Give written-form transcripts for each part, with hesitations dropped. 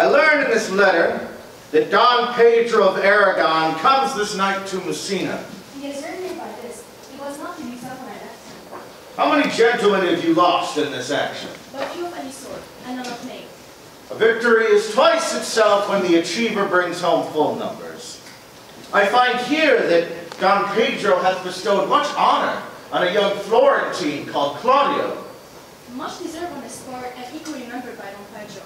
I learned in this letter that Don Pedro of Aragon comes this night to Messina. He has written me by this. He was not to be so when I left him. How many gentlemen have you lost in this action? But few of any sort, and none of me. A victory is twice itself when the achiever brings home full numbers. I find here that Don Pedro hath bestowed much honor on a young Florentine called Claudio. Much deserved on his part, and equally remembered by Don Pedro.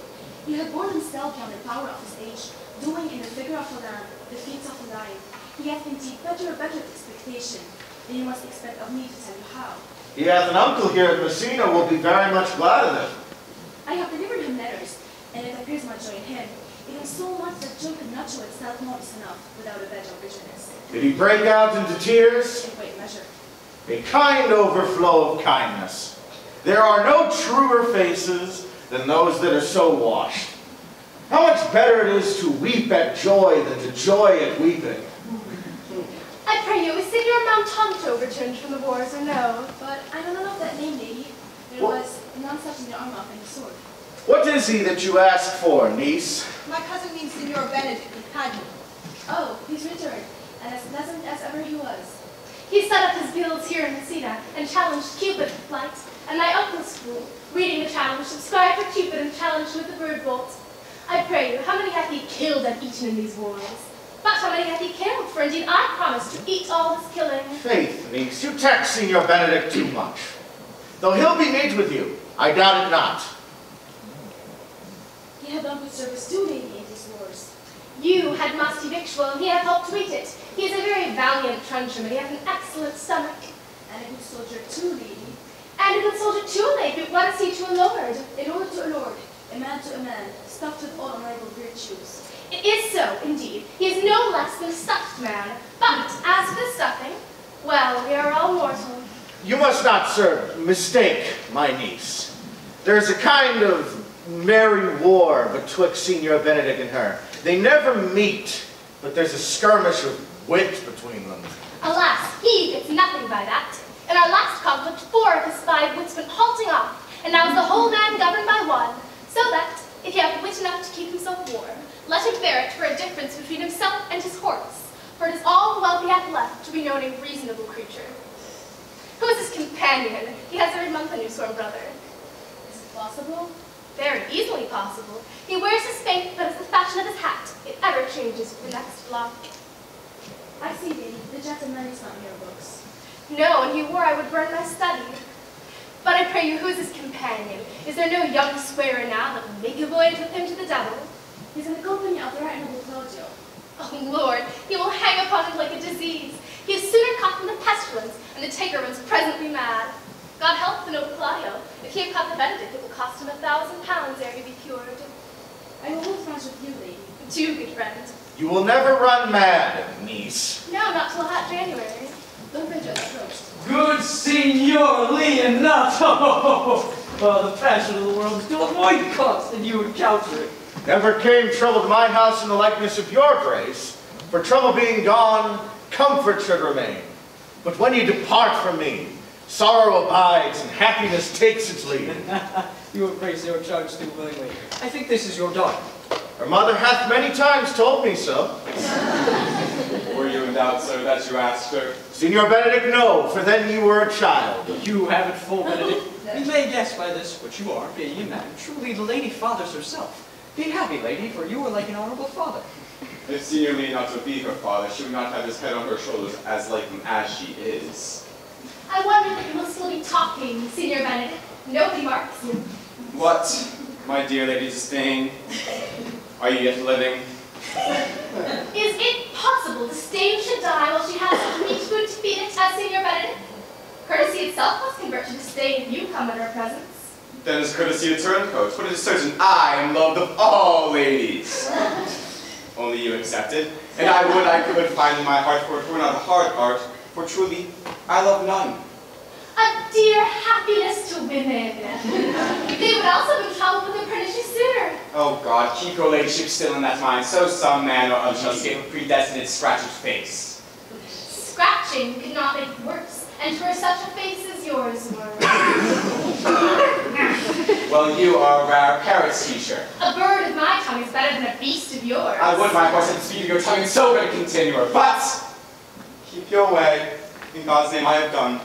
He had borne himself beyond the power of his age, doing in the figure of the land the feats of the life. He hath indeed better expectation than you must expect of me to tell you how. He hath an uncle here at Messina who will be very much glad of it. I have delivered him letters, and it appears my joy in him, even so much that joy could not show itself modest enough without a vedge of bitterness. Did he break out into tears? In great measure. A kind overflow of kindness. There are no truer faces than those that are so washed. How much better it is to weep at joy than to joy at weeping. I pray you, is Signor Mountanto returned from the wars or no? But I don't know of that name, lady. There was none such in the armor of any sort. What is he that you ask for, niece? My cousin means Signor Benedict companion. Oh, he's returned, and as pleasant as ever he was. He set up his guilds here in Messina and challenged Cupid to flight, and my uncle's school, reading the challenge, subscribed for Cupid and challenged with the bird bolt. I pray you, how many hath he killed and eaten in these wars? But how many hath he killed? For indeed I promise to eat all his killing. Faith, niece, you tax Signor Benedict too much. Though he'll be meet with you, I doubt it not. He had done good service too, lady, in these wars. You had musty victual, and he hath helped to eat it. He is a very valiant trencherman, he hath an excellent stomach. And a good soldier too, lady. And a good soldier too, lady, but what is he to a lord? In order to a lord, a man, stuffed with all unrivaled virtues. It is so, indeed. He is no less than a stuffed man. But as for the stuffing, well, we are all mortal. You must not, sir, mistake my niece. There's a kind of merry war betwixt Signor Benedict and her. They never meet, but there's a skirmish of wit between them. Alas, he gets nothing by that. In our last conflict, 4 of his 5 wits went halting off, and now is the whole man governed by one, so that, if he have wit enough to keep himself warm, let him bear it for a difference between himself and his horse, for it is all the wealth he hath left to be known a reasonable creature. Who is his companion? He has every month a new sworn brother. Is it possible? Very easily possible. He wears his faith, but it's the fashion of his hat. It ever changes with the next flock. I see, lady, the gentleman is not in your books. No, and he wore I would burn my study. But I pray you, who is his companion? Is there no young swearer now that will make a voyage with him to the devil? He's in the company of the right noble Claudio. Oh, Lord, he will hang upon him like a disease. He is sooner caught than the pestilence, and the taker runs presently mad. God help the noble Claudio. If he have caught the Benedict, it will cost him £1,000 ere he be cured. I will hold friends with you, lady. Do, good friend. You will never run mad, niece. No, not till hot January. Don't venture approached. Good Signor Leonato! Oh, the passion of the world is to avoid constant you encounter it. Never came trouble to my house in the likeness of your grace. For trouble being gone, comfort should remain. But when you depart from me, sorrow abides and happiness takes its leave. You embrace your charge too willingly. I think this is your daughter. Her mother hath many times told me so. Were you in doubt, sir, that you asked her? Signor Benedict, no, for then you were a child. You have it full, Benedict. You may guess by this what you are, being a man, truly the lady father's herself. Be happy, lady, for you are like an honorable father. If Signor Leonato be her father, she would not have his head on her shoulders as like him as she is. I wonder that you will still be talking, Signor Benedict. Nobody marks you. What, my dear Lady Disdain? Are you yet living? Is it possible Disdain should die while she has such meat food to feed it as Signor Benedict? Courtesy itself must convert to disdain if you come in her presence. Then is courtesy a turncoat, for it is certain I am loved of all ladies. Only you accepted, and I would I could find in my heart, for it were not a hard heart, for truly I love none. A dear happiness to women. They would also be troubled with a pernicious suitor. Oh God, keep your ladyship still in that mind, so some man or other shall escape a predestinate scratched face. Scratching could not make it worse, and for such a face as yours were. Well, you are a rare parrot's teacher. A bird of my tongue is better than a beast of yours. I would, my horse, had the speed of your tongue, and so good a continuer. But keep your way. In God's name, I have done.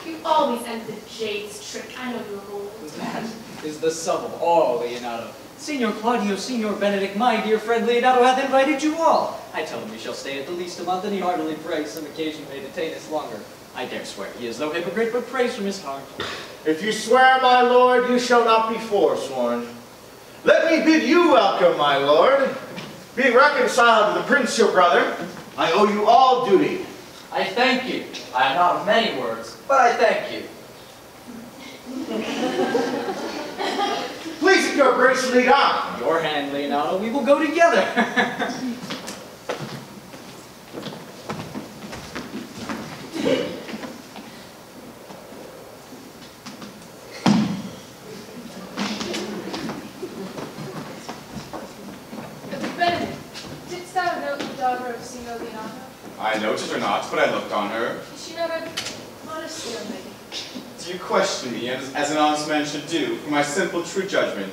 You always end the jade's trick. I know you of old. That is the sum of all, Leonardo. Signor Claudio, Signor Benedict, my dear friend Leonardo hath invited you all. I tell him we shall stay at the least a month, and he heartily prays some occasion may detain us longer. I dare swear he is no hypocrite, but prays from his heart. If you swear, my lord, you shall not be forsworn. Let me bid you welcome, my lord. Being reconciled to the prince, your brother, I owe you all duty. I thank you. I am not of many words, but I thank you. Please, if your grace, lead on. Your hand, Leonardo, we will go together. Benedict, didst thou note the daughter of Signor Leonardo? I noted her not, but I looked on her. Is she not a modest young lady? Do you question me, as an honest man should do, for my simple true judgment?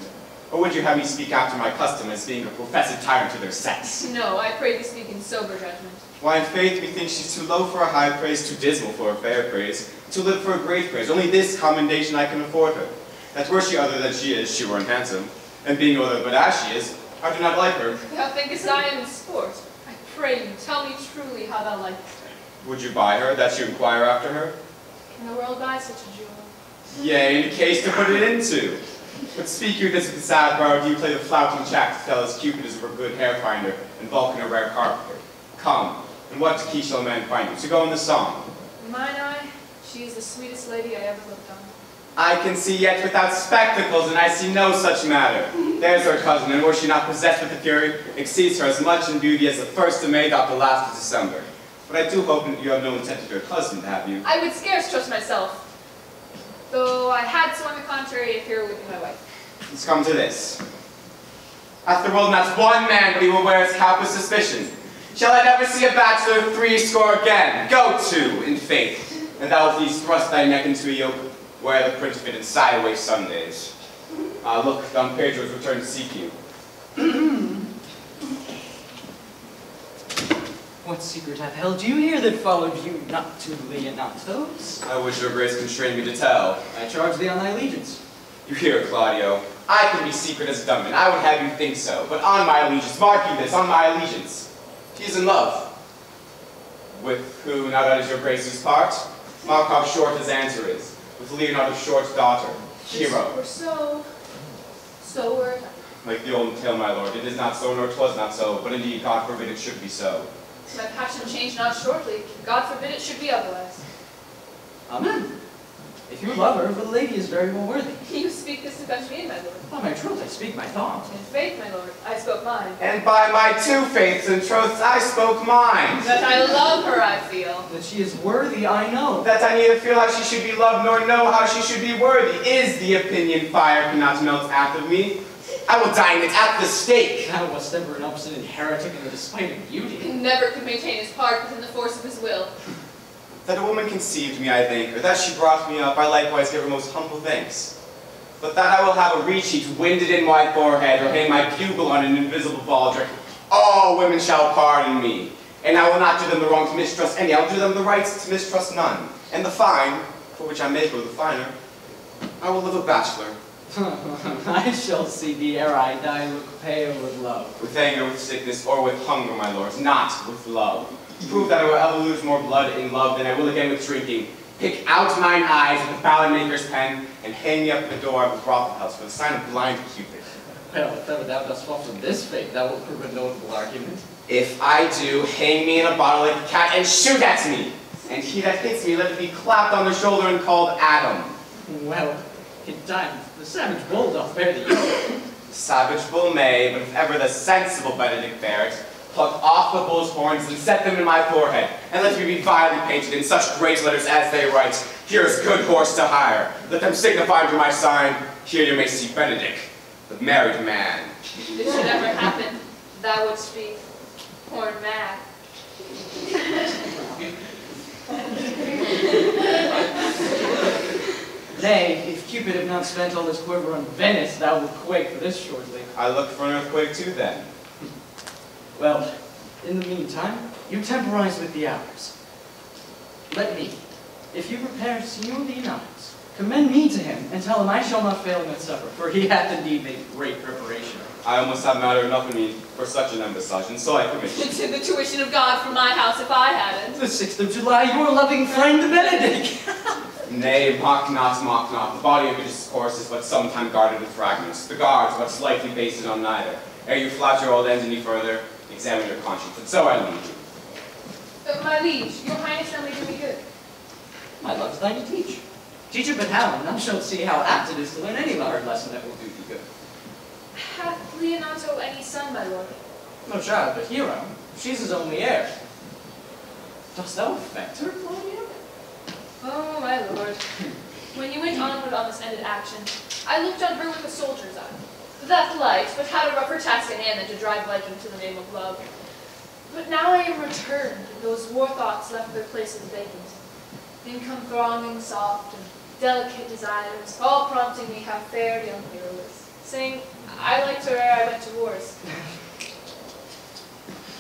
Or would you have me speak after my custom as being a professed tyrant to their sex? No, I pray thee speak in sober judgment. Why, in faith, methinks she's too low for a high praise, too dismal for a fair praise, too little for a great praise. Only this commendation I can afford her, that were she other than she is, she were handsome, and being no other but as she is, I do not like her. Thou thinkest I am in sport. I pray you, tell me truly how thou likest her. Would you buy her, that you inquire after her? Can the world buy such a jewel? Yea, in case to put it into. But speak you this with the sad brow, do you play the flouting jack to tell us Cupid is a good hair finder, and Vulcan a rare carpenter? Come, and what key shall man find you? To go in the song. In mine eye, she is the sweetest lady I ever looked on. I can see yet without spectacles, and I see no such matter. There's her cousin, and were she not possessed with the fury, exceeds her as much in beauty as the 1st of May doth the last of December. But I do hope that you have no intent of your cousin to have you. I would scarce trust myself, though I had so on the contrary if here would be my wife. Let's come to this. Hath the world not one man but he will wear his cap with suspicion? Shall I never see a bachelor 80 again? Go to, in faith, and thou wilt thrust thy neck into a yoke, wear the print of it in sideways Sundays. Ah, look, Don Pedro has returned to seek you. What secret hath held you here that followed you not to Leonato's? I wish your grace constrained me to tell. I charge thee on thy allegiance. You hear, Claudio. I can be secret as a dumb man. I would have you think so. But on my allegiance, mark you this, on my allegiance. He is in love. With who, now that is your grace's part? Mark how short his answer is. With Leonardo Short's daughter, Hero. Or so were it. Like the old tale, my lord, it is not so, nor 'twas not so, but indeed, God forbid it should be so. My passion changed not shortly. God forbid it should be otherwise. Amen. If you love her, for the lady is very well worthy. You speak this to fetch me in, my lord. By my troth, I speak my thought. In faith, my lord, I spoke mine. And by my 2 faiths and troths, I spoke mine. That I love her, I feel. That she is worthy, I know. That I neither feel how she should be loved, nor know how she should be worthy, is the opinion fire cannot melt out of me. I will dine it at the stake. Thou wast ever an obstinate heretic in the despite of beauty. He never could maintain his part within the force of his will. That a woman conceived me, I think, or that she brought me up, I likewise give her most humble thanks. But that I will have a recheat winded in my forehead, or hang my bugle on an invisible baldric, all women shall pardon me. And I will not do them the wrong to mistrust any, I will do them the right to mistrust none. And the fine, for which I may go the finer, I will live a bachelor. I shall see thee ere I die look pale with love. With anger, with sickness, or with hunger, my lords, not with love. Prove that I will ever lose more blood in love than I will again with drinking. Pick out mine eyes with the ballad maker's pen, and hang me up at the door of the brothel house for the sign of blind Cupid. Well, if ever thou dost fall from this fate, thou wilt prove a notable argument. If I do, hang me in a bottle like a cat and shoot at me. And he that hits me, let it be clapped on the shoulder and called Adam. Well, in time, the savage bull doth bear the yoke. The savage bull may, but if ever the sensible Benedict bear it, pluck off the bull's horns and set them in my forehead, and let me be vilely painted in such great letters as they write, here is good horse to hire. Let them signify unto my sign, here you may see Benedict, the married man. If this should ever happen, thou wouldst be horn mad. Nay, if Cupid have not spent all his quiver on Venice, thou wilt quake for this shortly. I look for an earthquake too, then. Well, in the meantime, you temporize with the hours. Let me, if you prepare Signor Leonardo's, commend me to him, and tell him I shall not fail him at supper, for he hath indeed made great preparation. I almost have matter enough in me for such an embassage, and so I commit you. To the tuition of God from my house if I hadn't. The 6th of July, your loving friend Benedict. Nay, mock not, mock not. The body of your discourse is but sometime guarded with fragments. The guards but slightly based on neither. Ere you flout your old ends any further, examine your conscience, and so I leave you. My liege, your highness now may do me good. My love is thine to teach. Teach it but how, and thou shalt see how apt it is to learn any hard lesson that will do thee good. Hath Leonato any son, my lord? No child, but Huron. She's his only heir. Dost thou affect her, Claudia? Oh, my lord. When you went onward on this ended action, I looked on her with a soldier's eye. That light, but had a rougher task at hand than to drive Viking to the name of love. But now I am returned, and those war thoughts left their places vacant. Then come thronging soft and delicate desires, all prompting me how fair young hero is, saying, I liked her ere I went to wars.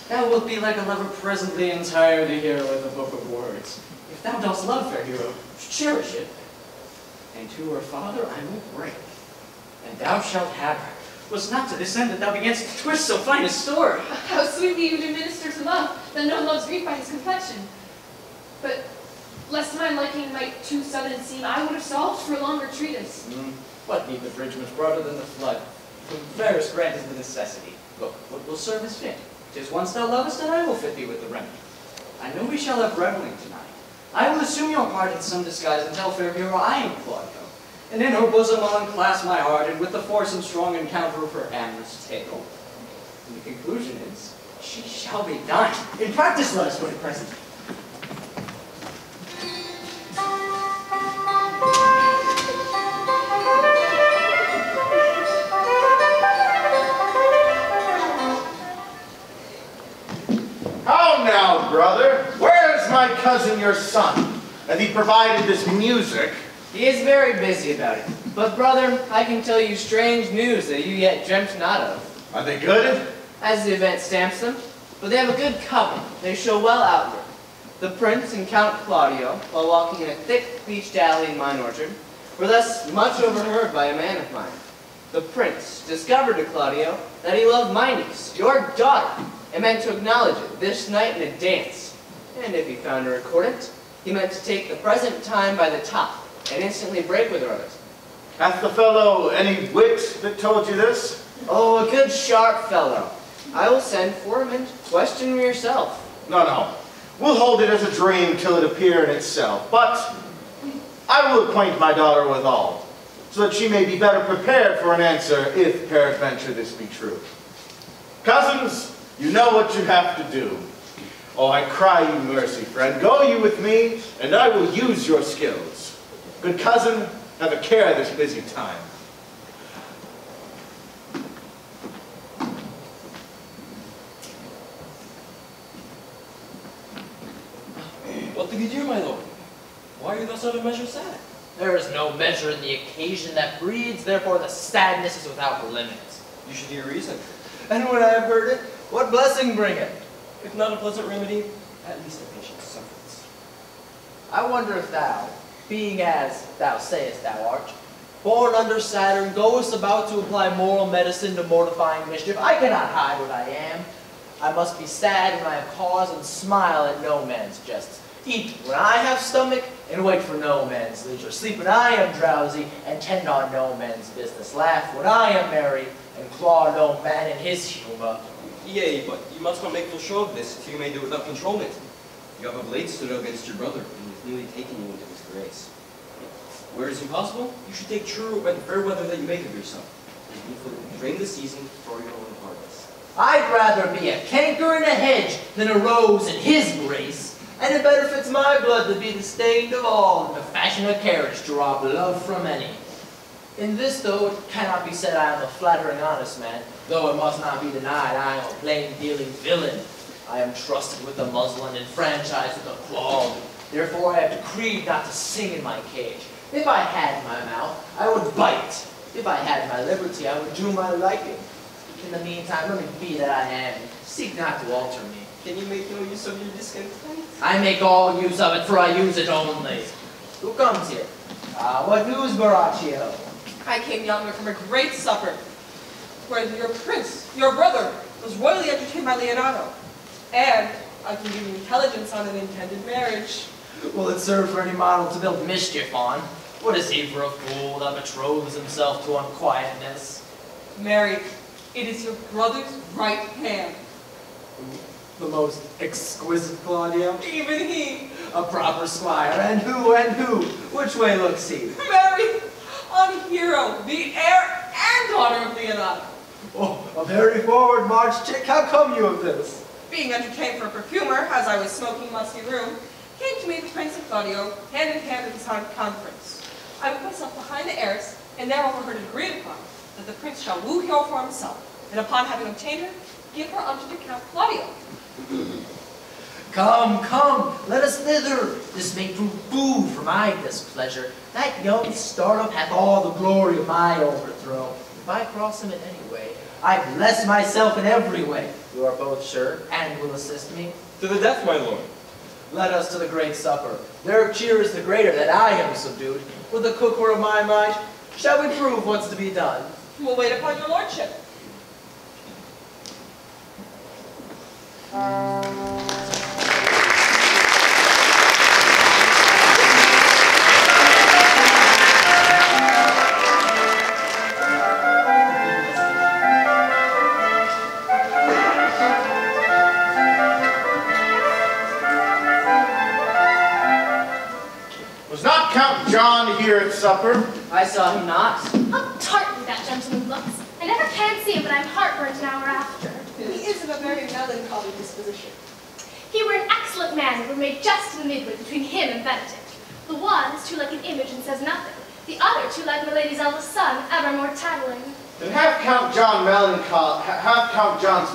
Thou wilt be like a lover presently entire the hero of the book of words. If thou dost love fair hero, cherish it. And to her father I will bring, and thou shalt have her. Was not to this end that thou beganst to twist so fine a story. How sweetly you do minister to love, that no loves grief by his complexion. But, lest my liking might too sudden seem, I would have solved for a longer treatise. What need the bridge much broader than the flood? Whom fairest grant is the necessity. Look, what will serve as fit? 'Tis once thou lovest, and I will fit thee with the remedy. I know we shall have reveling tonight. I will assume your part in some disguise and tell fair hero I am Claudio. And in her bosom I'll unclasp my heart, and with the force and strong encounter of her amorous tale. And the conclusion is, she shall be thine. In practice let us put it present. How now, brother? Where's my cousin, your son? Hath he provided this music? He is very busy about it. But brother, I can tell you strange news that you yet dreamt not of. Are they good? As the event stamps them, but they have a good cover. They show well outward. The Prince and Count Claudio, while walking in a thick beeched alley in mine orchard, were thus much overheard by a man of mine. The Prince discovered to Claudio that he loved my niece, your daughter, and meant to acknowledge it this night in a dance. And if he found her accordant, he meant to take the present time by the top, and instantly break with her others. Hath the fellow any wit that told you this? Oh, a good sharp fellow. I will send for him and question him yourself. No. We'll hold it as a dream till it appear in itself. But I will acquaint my daughter with all, so that she may be better prepared for an answer if peradventure this be true. Cousins, you know what you have to do. Oh, I cry you mercy, friend. Go you with me, and I will use your skills. Good cousin, have a care this busy time. What do you do, my lord? Why are you thus out of measure sad? There is no measure in the occasion that breeds, therefore the sadness is without limit. You should hear reason. And when I have heard it, what blessing bring it? If not a pleasant remedy, at least a patient sufferance. I wonder if thou, being as thou sayest thou art, born under Saturn, goest about to apply moral medicine to mortifying mischief. I cannot hide what I am. I must be sad when I have cause and smile at no man's jests. Eat when I have stomach and wait for no man's leisure. Sleep when I am drowsy and tend on no man's business. Laugh when I am merry and claw no man in his humor. Yea, but you must not make full show of this, if you may do it without controlment. You have of late stood against your brother, and he has nearly taken you into his grace. Where it is impossible, you should take true and fair weather that you make of yourself. And needful, drain the season for your own harvest. I'd rather be a canker in a hedge than a rose in his grace. And it better fits my blood to be the stained of all, and to fashion a carriage to rob love from any. In this, though, it cannot be said I am a flattering honest man, though it must not be denied I am a plain-dealing villain. I am trusted with the muzzle and enfranchised with the claw. Therefore I have decreed not to sing in my cage. If I had my mouth, I would bite. If I had my liberty, I would do my liking. In the meantime, let me be that I am. Seek not to alter me. Can you make no use of your discontent? I make all use of it, for I use it only. Who comes here? What news, Baraccio? I came yonder from a great supper, where your prince, your brother, was royally entertained by Leonardo. And I can give you intelligence on an intended marriage. Will it serve for any model to build mischief on? What is he for a fool that betroths himself to unquietness? Mary, it is your brother's right hand. The most exquisite Claudio? Even he. A proper squire, and who? Which way looks he? Mary, on Hero, the heir and daughter of Leonardo. Oh, a very forward march, chick. How come you of this? Being entertained for a perfumer, as I was smoking musty room, came to meet the Prince and Claudio, hand in hand at the sound conference. I put myself behind the heiress, and there overheard it agreed upon that the prince shall woo Hero for himself, and upon having obtained her, give her unto the Count Claudio. Come, let us thither. This may prove food for my displeasure. That young startup hath all the glory of my overthrow. If I cross him in any way, I bless myself in every way. You are both sure, and will assist me? To the death, my lord. Let us to the great supper. Their cheer is the greater that I am subdued. With the cook were of my mind, shall we prove what's to be done? We'll wait upon your lordship. Was not Count John here at supper? I saw him not. How tartly that gentleman looks. I never can see him, but I'm heartburnt an hour after. He is of a very melancholy disposition. He were an excellent man who were made just in the midway between him and Benedict. The one is too like an image and says nothing. The other too like my lady's eldest son, ever more tattling. Then have Count John's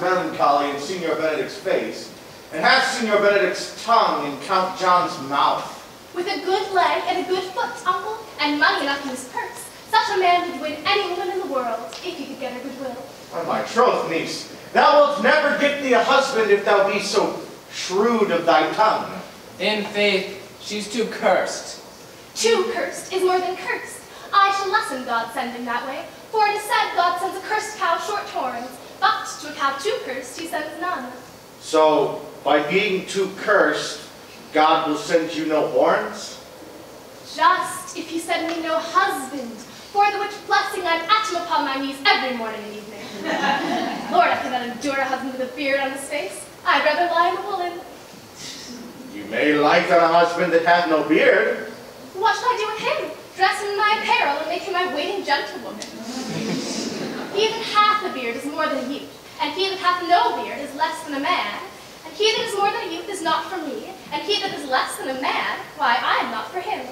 melancholy in Signor Benedict's face, and have Signor Benedict's tongue in Count John's mouth. With a good leg and a good foot, uncle, and money enough in his purse, such a man would win any woman in the world, if he could get her goodwill. On my troth, niece, thou wilt never get thee a husband if thou be so shrewd of thy tongue. In faith, she's too cursed. Too cursed is more than cursed. I shall lessen God's sending that way, for it is said God sends a cursed cow short horns, but to a cow too cursed he sends none. So, by being too cursed, God will send you no horns? Just if he send me no husband, for the which blessing I'm at him upon my knees every morning and evening. Lord, I cannot endure a husband with a beard on his face. I'd rather lie in a woolen. You may like on a husband that hath no beard. What shall I do with him? Dress him in my apparel and make him my waiting gentlewoman. He that hath a beard is more than a youth, and he that hath no beard is less than a man. And he that is more than a youth is not for me, and he that is less than a man, why, I am not for him.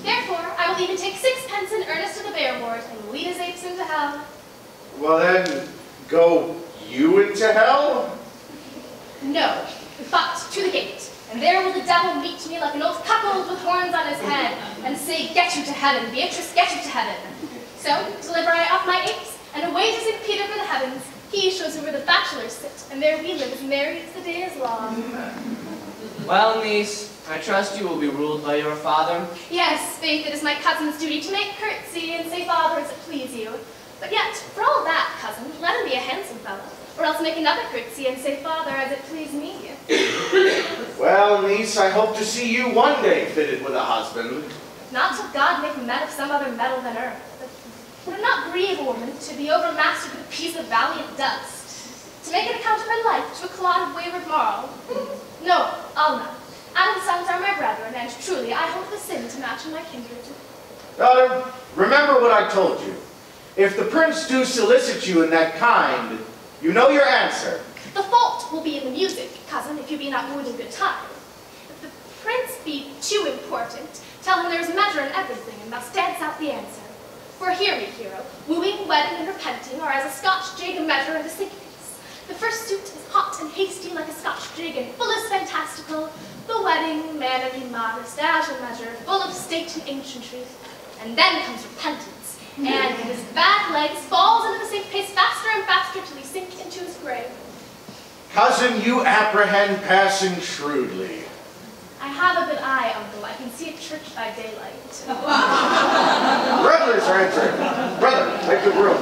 Therefore, I will even take 6 in earnest of the bear ward, and lead his apes into hell. Well then, go you into hell? No, but to the gate, and there will the devil meet me like an old cuckold with horns on his head, and say, get you to heaven, Beatrice, get you to heaven. So, deliver I up my apes, and away to St. Peter for the heavens. He shows me where the bachelors sit, and there we live as merry as the day is long. Well, niece, I trust you will be ruled by your father. Yes, faith, it is my cousin's duty to make curtsy and say father as it please you. But yet, for all that, cousin, let him be a handsome fellow, or else make another curtsy and say father as it please me. Well, niece, I hope to see you one day fitted with a husband. Not till God make men of some other metal than earth. Would it not grieve a woman to be overmastered with a piece of valiant dust? To make an account of her life to a clod of wayward marl? No, I'll not. Adam's sons are my brethren, and truly I hold the sin to match in my kindred. Daughter, remember what I told you. If the prince do solicit you in that kind, you know your answer. The fault will be in the music, cousin, if you be not wooed in good time. If the prince be too important, tell him there is measure in everything, and thus dance out the answer. For hear me, hero, wooing, wedding, and repenting are as a Scotch jig, a measure, and a syncopes. The first suit is hot and hasty like a Scotch jig and full as fantastical. The wedding, mannerly, modest, as a measure, full of state and ancient truth. And then comes repentance, and his bad legs falls into the same pace faster and faster till he sinks into his grave. Cousin, you apprehend passing shrewdly. I have a good eye, uncle. I can see a church by daylight. Revelers are entering. Brother, make the room.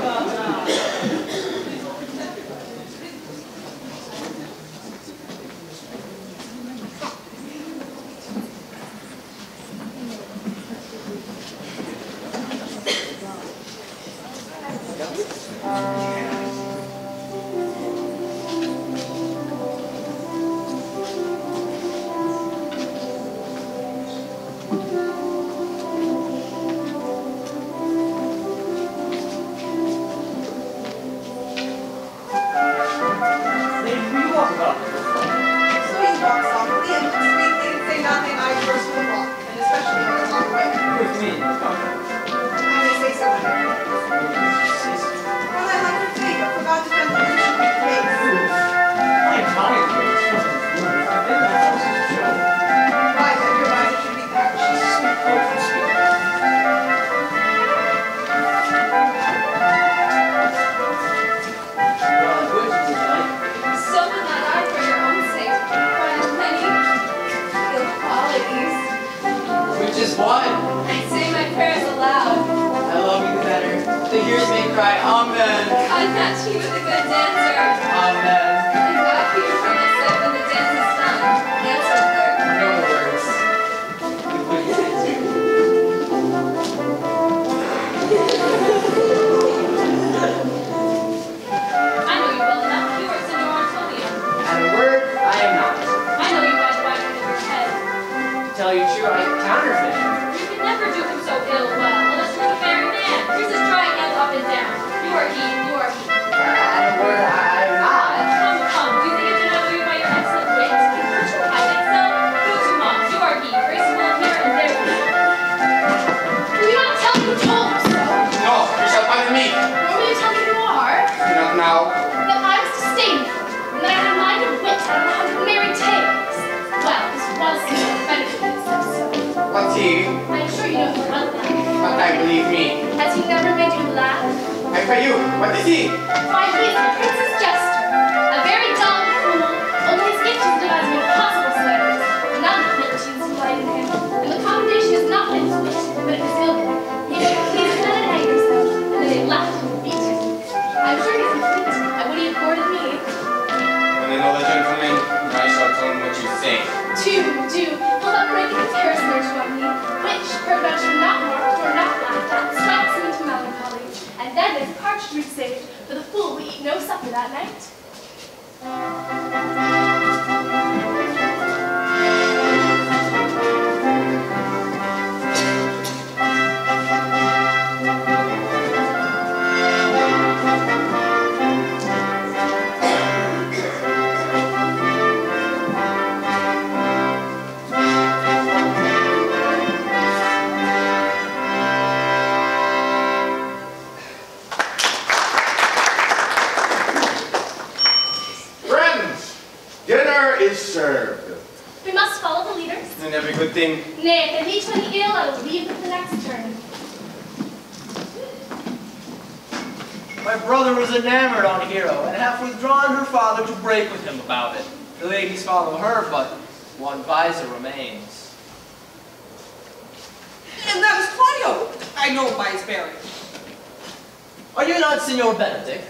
Signor Benedict.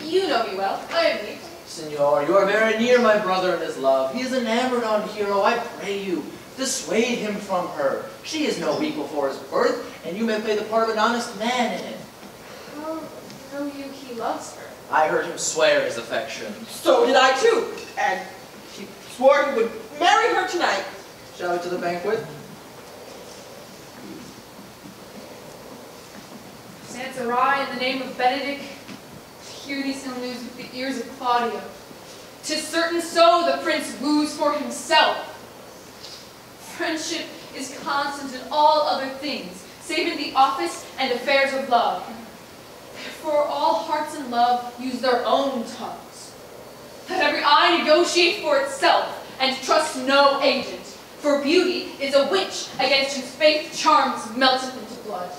You know me well, I admit. Signor, you are very near my brother in his love. He is enamored on Hero. I pray you, dissuade him from her. She is no equal for his birth, and you may play the part of an honest man in it. How know you he loves her? I heard him swear his affection. So did I too, and he swore he would marry her tonight. Shall we to the banquet? Sansari, in the name of Benedict, hear these ill news with the ears of Claudio. 'Tis certain so the prince woos for himself. Friendship is constant in all other things, save in the office and affairs of love. Therefore all hearts in love use their own tongues. Let every eye negotiate for itself, and trust no agent. For beauty is a witch against whose faith charms melteth into blood.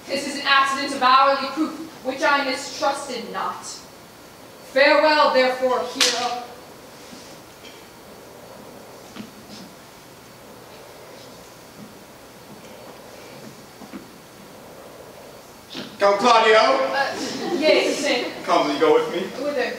This is an accident of hourly proof, which I mistrusted not. Farewell, therefore, hero. Count Claudio! Yea, say, Come, will you go with me? whither?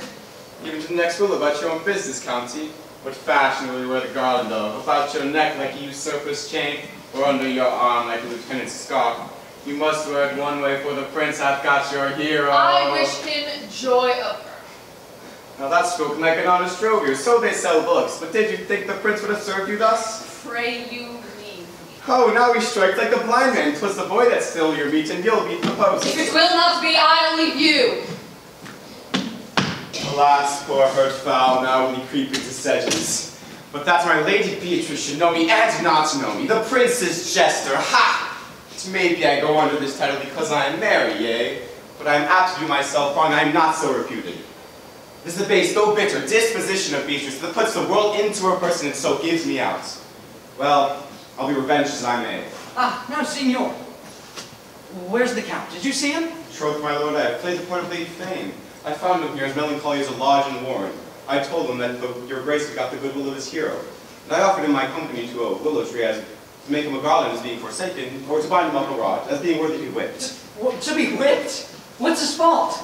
Even to the next will about your own business, County. What fashion will you wear the garland of? About your neck like a usurper's chain, or under your arm like a lieutenant's scarf? You must wear it one way, for the prince hath got your hero. I wish him joy of her. Now that's spoken like an honest drover. So they sell books. But did you think the prince would have served you thus? Pray you leave me. Oh, now he strikes like the blind man. 'Twas the boy that stole your meat, and you'll beat the post. If it will not be, I'll leave you. Alas, poor hurt fowl, now will he creep into sedges. But that my lady Beatrice should know me and not know me, the prince's jester, ha! Maybe I go under this title because I am merry, yea? But I am apt to do myself wrong, I am not so reputed. It is the base, though bitter, disposition of Beatrice that puts the world into her person and so gives me out. Well, I'll be revenged as I may. Ah, now, Signor. Where's the Count? Did you see him? Troth, my lord, I have played the part of Lady Fame. I found him here as melancholy as a lodge in Warren. I told him that your grace had got the goodwill of his hero. And I offered him my company to a willow tree as to make him a garland as being forsaken, or to bind him up a rod as being worthy to be whipped. To be whipped? What's his fault?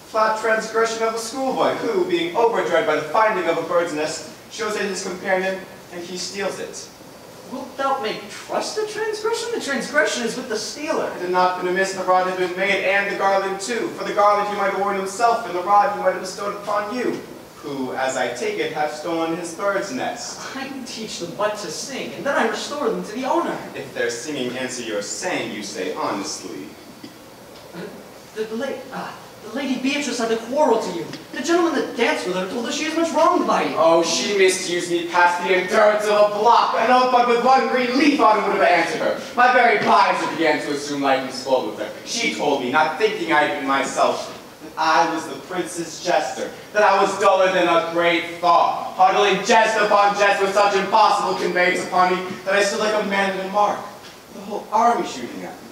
Flat transgression of a schoolboy who, being overjoyed by the finding of a bird's nest, shows it his companion, and he steals it. Wilt thou make trust the transgression? The transgression is with the stealer. It had not been amiss the rod had been made, and the garland too. For the garland he might have worn himself, and the rod he might have bestowed upon you, who, as I take it, have stolen his bird's nest. I can teach them what to sing, and then I restore them to the owner. If their singing answer your saying, you say honestly. The Lady Beatrice had a quarrel to you. The gentleman that danced with her told her she is much wronged by you. Oh, she misused me past the endurance of a block. An oak bud with one green leaf on it would have answered her. My very visor began to assume light and spoke with her. She told me, not thinking I had been myself, that I was the prince's jester, that I was duller than a great thaw, huddling jest upon jest with such impossible conveyance upon me, that I stood like a man in a mark, the whole army shooting at me.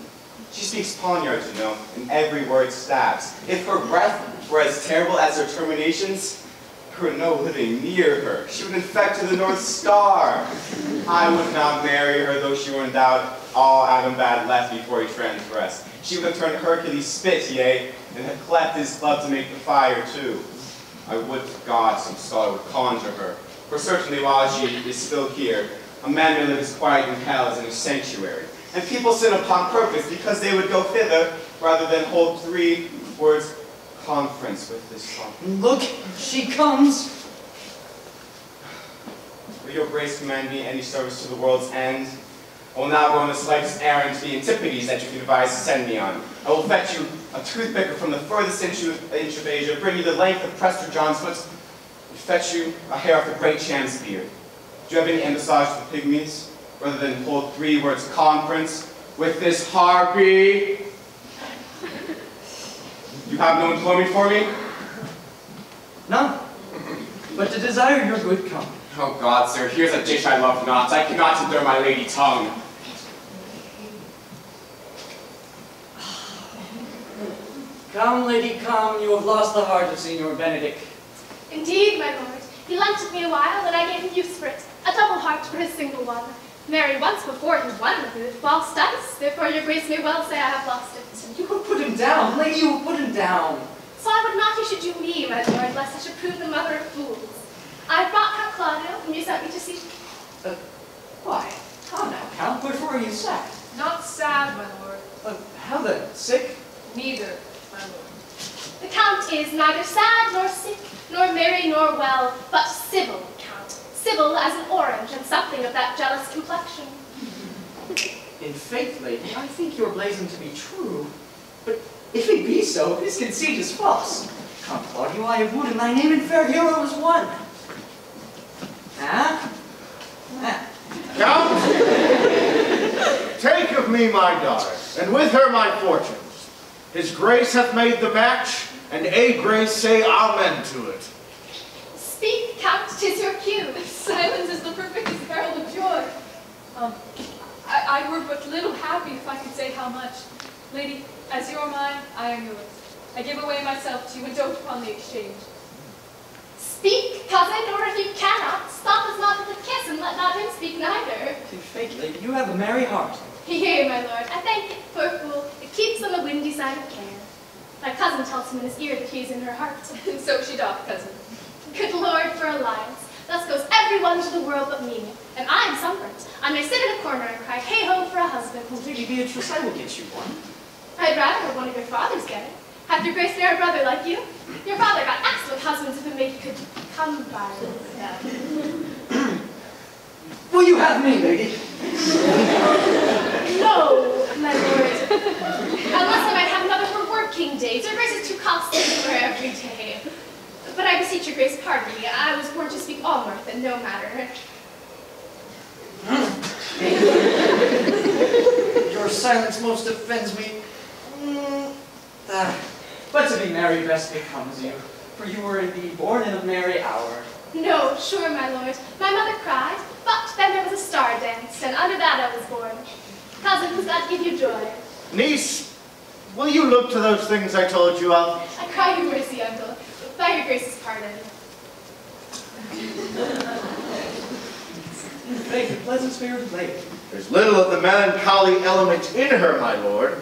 She speaks poniards, you know, and every word stabs. If her breath were as terrible as her terminations, there were no living near her. She would infect to the North Star. I would not marry her, though she were endowed all Adam bad left before he transgressed. She would have turned Hercules' spit, yea, and had cleft his glove to make the fire, too. I would to God some scholar would conjure her, for certainly while she is still here, a man may live as quiet in hell as in a sanctuary. And people sin upon purpose because they would go thither rather than hold 3 words conference with this song. Look, she comes. Will your grace command me any service to the world's end? I will now go on the slightest errand to the antipodes that you can devise to send me on. I will fetch you a toothpicker from the furthest inch of Asia, bring you the length of Prester John's foot, and fetch you a hair off the great Cham's beard. Do you have any embassage to the pygmies? Rather than hold 3 words conference with this harpy? You have no employment for me? None. But to desire your good company. Oh God, sir, here's a dish I love not. I cannot endure my lady tongue. Come, lady, come. You have lost the heart of Signor Benedict. Indeed, my lord. He lent it me a while, and I gave him use for it. A double heart for a single one. Marry once before he won with it, whilst dice. Therefore your grace may well say I have lost it. You have put him down, lady, you have put him down. So I would not you should do me, my lord, lest I should prove the mother of fools. I have brought Count Claudio, whom you sent me to see. Why? How now, Count? Wherefore are you sad? Not sad, my lord. How then? Sick? Neither, my lord. The Count is neither sad nor sick, nor merry nor well, but civil, Count. Civil as an orange, and something of that jealous complexion. In faith, lady, I think your blazon to be true. But if it be so, his conceit is false. Come, Claudio, I have wood in thy name, and fair hero is one. Huh? Count, take of me my daughter, and with her my fortunes. His grace hath made the match, and a grace say amen to it. Speak, Count, 'tis your cue. Silence is the perfectest herald of joy. I were but little happy if I could say how much. Lady, as you are mine, I am yours. I give away myself to you and dote upon the exchange. Speak, cousin, or if you cannot, stop us not with a kiss and let not him speak neither. To fate, lady, you have a merry heart. Yea, my lord, I thank it, poor fool. It keeps on the windy side of care. My cousin tells him in his ear that he is in her heart. And so she doth, cousin. Good Lord, for alliance. Thus goes everyone to the world but me. And I am sunburnt. I may sit in a corner and cry, hey-ho for a husband. Lady Beatrice, I will get you one. I'd rather have one of your fathers get it. Hath your grace ne'er a brother like you? Your father got excellent husbands if a maid could come by them. Will you have me, lady? No, my lord. Unless I might have another for working days. Your grace is too costly for every day. But I beseech your grace, pardon me. I was born to speak all mirth and no matter. Your silence most offends me. But to be merry best becomes you, for you were indeed born in a merry hour. No, sure, my lord. My mother cried, but then there was a star danced, and under that I was born. Cousin, does that give you joy? Niece, will you look to those things I told you of? I cry you mercy, uncle. By your grace's pardon. In faith, a pleasant spirited lady. There's little of the melancholy element in her, my lord.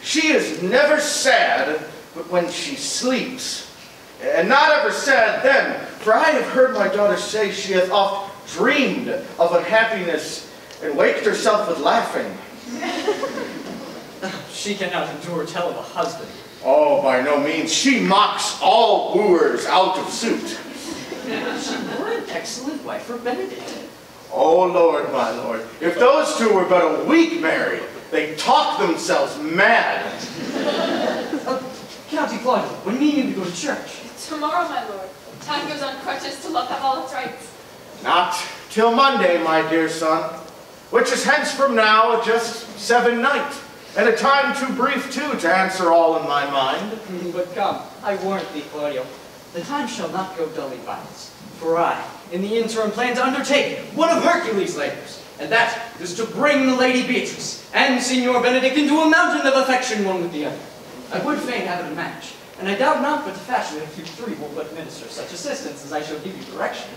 She is never sad, but when she sleeps. And not ever sad then, for I have heard my daughter say she hath oft dreamed of unhappiness and waked herself with laughing. She cannot endure tell of a husband. Oh, by no means. She mocks all wooers out of suit. She were an excellent wife for Benedict. Oh, Lord, my lord, if those two were but a week married, they'd talk themselves mad. County Claudio, when meaning to go to church? Tomorrow, my lord. Time goes on crutches to love have all its rights. Not till Monday, my dear son, which is hence from now just 7 night, and a time too brief, too, to answer all in my mind. But come, I warrant thee, Claudio, the time shall not go dully by us. For I, in the interim, plan to undertake one of Hercules' labors, and that is to bring the Lady Beatrice and Signor Benedict into a mountain of affection one with the other. I would fain have it a match, and I doubt not but the fashion of you three will but minister such assistance as I shall give you direction.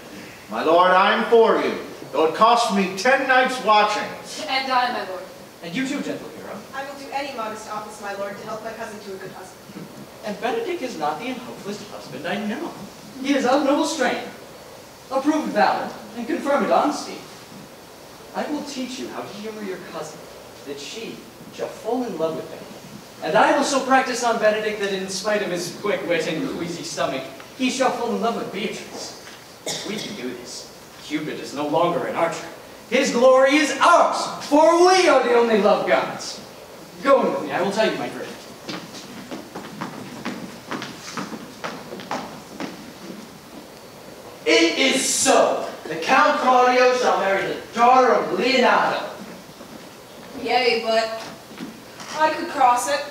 My lord, I am for you, though it cost me 10 nights' watchings. And I, my lord. And you too, gentle hero. I will do any modest office, my lord, to help my cousin to a good husband. And Benedict is not the unhopeless husband I know. He is of noble strain, approved valor, and confirmed honesty. I will teach you how to humor your cousin, that she shall fall in love with him. And I will so practice on Benedict that in spite of his quick wit and queasy stomach, he shall fall in love with Beatrice. We can do this. Cupid is no longer an archer. His glory is ours, for we are the only love gods. Go in with me, I will tell you my dream. It is so. The Count Claudio shall marry the daughter of Leonardo. Yea, but I could cross it.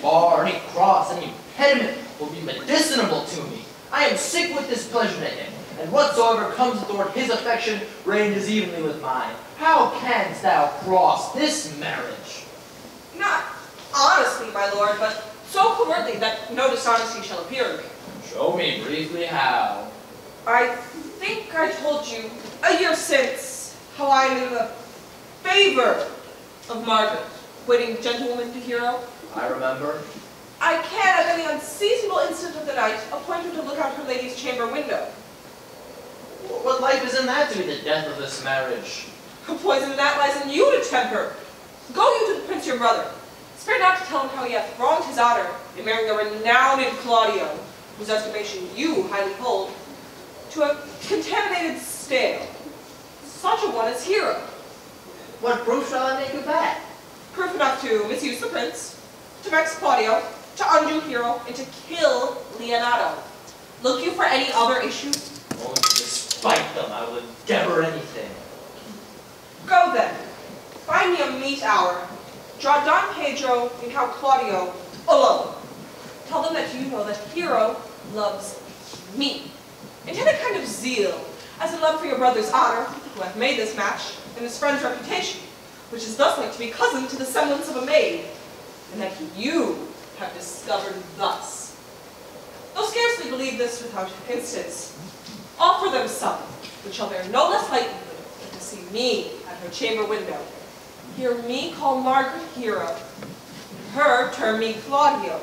Bar, any cross, any impediment will be medicinable to me. I am sick with displeasure to him, and whatsoever comes toward his affection ranges evenly with mine. How canst thou cross this marriage? Not honestly, my lord, but so covertly that no dishonesty shall appear in me. Show me briefly how. I think I told you a year since how I am in the favor of Margaret, quitting gentlewoman to hero. I remember. I can, at any unseasonable instant of the night, appoint her to look out her lady's chamber window. What life is in that to be the death of this marriage? A poison that lies in you to temper. Go you to the prince your brother. Spare not to tell him how he hath wronged his honor in marrying a renowned Claudio, whose estimation you highly hold, to a contaminated stale. Such a one as hero. What proof shall I make of that? Proof enough to misuse the prince, to vex Claudio, to undo hero, and to kill Leonardo. Look you for any other issue? Only to despite them, I will endeavor anything. Go then. Find me a meet hour. Draw Don Pedro and Count Claudio alone. Tell them that you know that hero loves me, and had a kind of zeal, as a love for your brother's honor, who hath made this match, and his friend's reputation, which is thus like to be cousin to the semblance of a maid, and that you have discovered thus. They'll scarcely believe this without instance. Offer them some, which shall bear no less likelihood than to see me at her chamber window. Hear me call Margaret Hero, and her term me Claudio.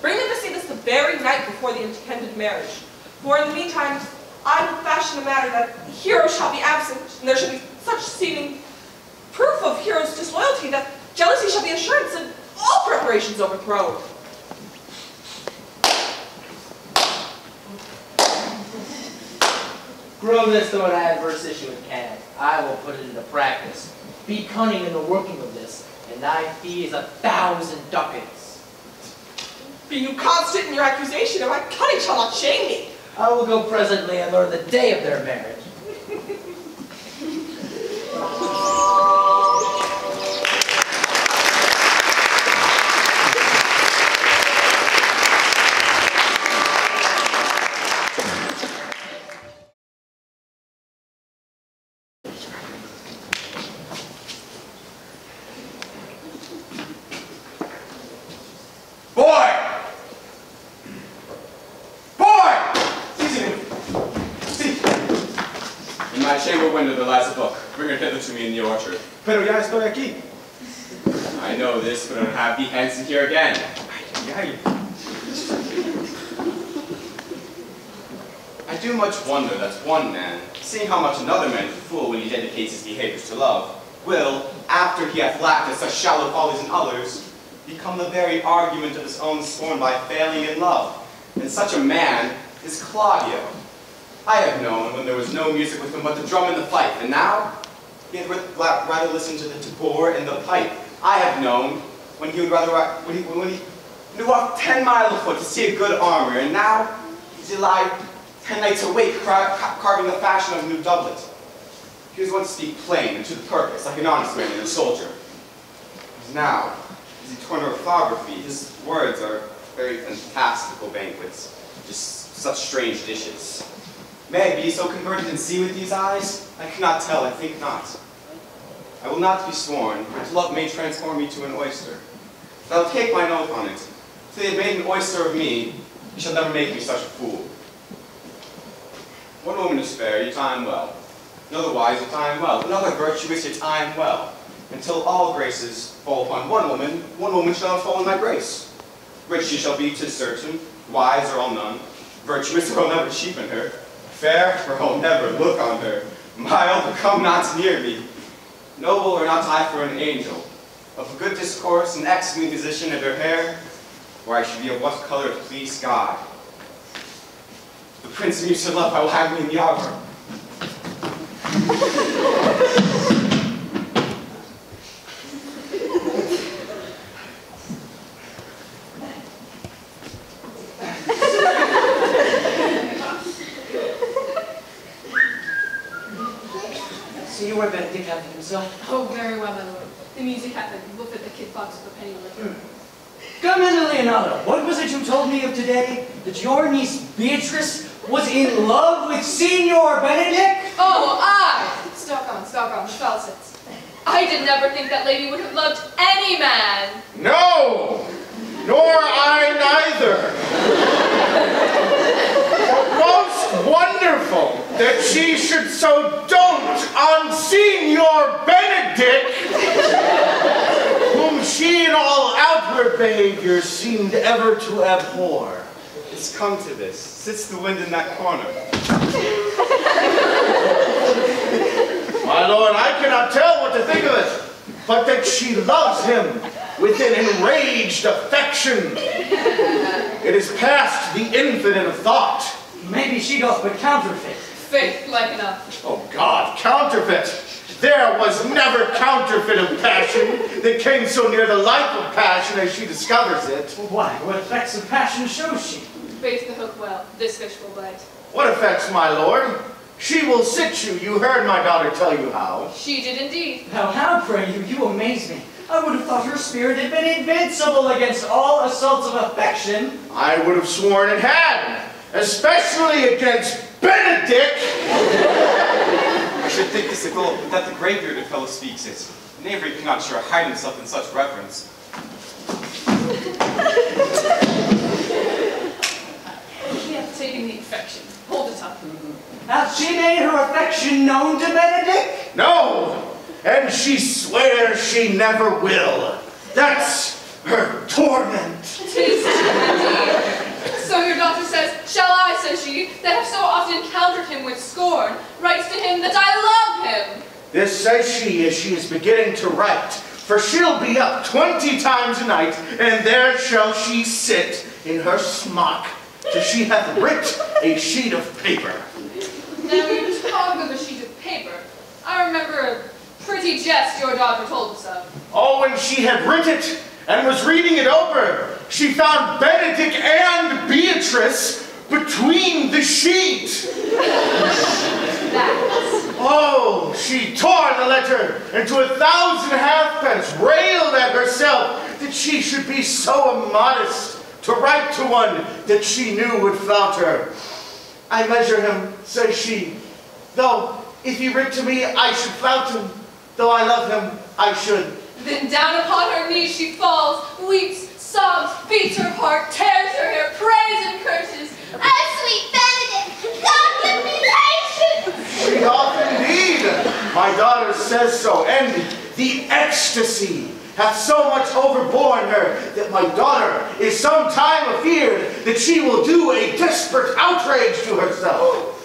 Bring them to see this the very night before the intended marriage, for in the meantime, I will fashion a matter that Hero shall be absent, and there shall be such seeming proof of Hero's disloyalty that jealousy shall be assurance and all preparations overthrown. Grow this though an adverse issue it can, I will put it into practice. Be cunning in the working of this, and thy fee is 1,000 ducats. Be you constant in your accusation, and my cunning shall not shame me. I will go presently and learn the day of their marriage. To me in the orchard. Pero ya estoy aquí. I know this, but I don't have thee hence and here again. I do much wonder that one man, seeing how much another man is a fool when he dedicates his behaviors to love, will, after he hath laughed at such shallow follies in others, become the very argument of his own scorn by failing in love. And such a man is Claudio. I have known when there was no music with him but the drum and the fife, and now he had rather listen to the tabor and the pipe. I have known when he would rather when he walked 10 miles afoot to see a good armor, and now he lie 10 nights awake carving the fashion of a new doublet. He was once to speak plain and to the purpose, like an honest man and a soldier. But now, as he turn orthography, his words are very fantastical banquets, just such strange dishes. May I be so converted and see with these eyes? I cannot tell, I think not. I will not be sworn, for love may transform me to an oyster. But I'll take mine oath on it. If they had made an oyster of me, you shall never make me such a fool. One woman is fair, yet I am well. Another wise, yet I am well. Another virtuous, yet I am well. Until all graces fall upon one woman shall not fall in my grace. Rich she shall be, 'tis certain, wise or I'll none, virtuous or I'll never cheapen her, fair or I'll never look on her, mild or come not near me. Noble or not I for an angel, of good discourse, an excellent musician, and her hair, or I should be of what color it please God. The prince whom you should love, I will have me in the arbor. Senor Benedict having himself. Oh, very well, my lord. The music happened. We'll fit the kid fox with a penny liquor. Come in, Leonardo. What was it you told me of today? That your niece Beatrice was in love with Senor Benedict? Oh, I! Stock on, the falsets. I did never think that lady would have loved any man. No! Nor I neither. Most wonderful that she should so dote on Senor Benedict, whom she in all outward behavior seemed ever to abhor. It's come to this. Sits the wind in that corner. My lord, I cannot tell what to think of it, but that she loves him with an enraged affection. It is past the infinite of thought. Maybe she doth but counterfeit. Faith, like enough. Oh God, counterfeit! There was never counterfeit of passion that came so near the life of passion as she discovers it. Why, what effects of passion shows she? Bait the hook well. This fish will bite. What effects, my lord? She will sit you. You heard my daughter tell you how. She did indeed. Now how, pray you? You amaze me. I would have thought her spirit had been invincible against all assaults of affection. I would have sworn it had, especially against Benedict! I should think this a goal, but that the gray-bearded fellow speaks it. Knavery cannot sure hide himself in such reverence. He hath taken the infection. Hold it up. Hath she made her affection known to Benedict? No! And she swears she never will. That's her torment. 'Tis indeed. So your daughter says, shall I, says she, that have so often countered him with scorn, writes to him that I love him. This says she as she is beginning to write, for she'll be up 20 times a night, and there shall she sit in her smock, till she hath writ a sheet of paper. Now you talk of a sheet of paper. I remember a pretty jest your daughter told us of. Oh, when she had writ it, and was reading it over, she found Benedict and Beatrice between the sheet. That. Oh, she tore the letter into 1,000 halfpence, railed at herself that she should be so immodest to write to one that she knew would flout her. I measure him, says she, though if he writ to me, I should flout him, though I love him, I should. Then down upon her knees she falls, weeps, sobs, beats her heart, tears her hair, prays and curses. Oh, sweet Benedict, God give me patience! She doth indeed. My daughter says so, and the ecstasy hath so much overborne her that my daughter is sometime afeard that she will do a desperate outrage to herself.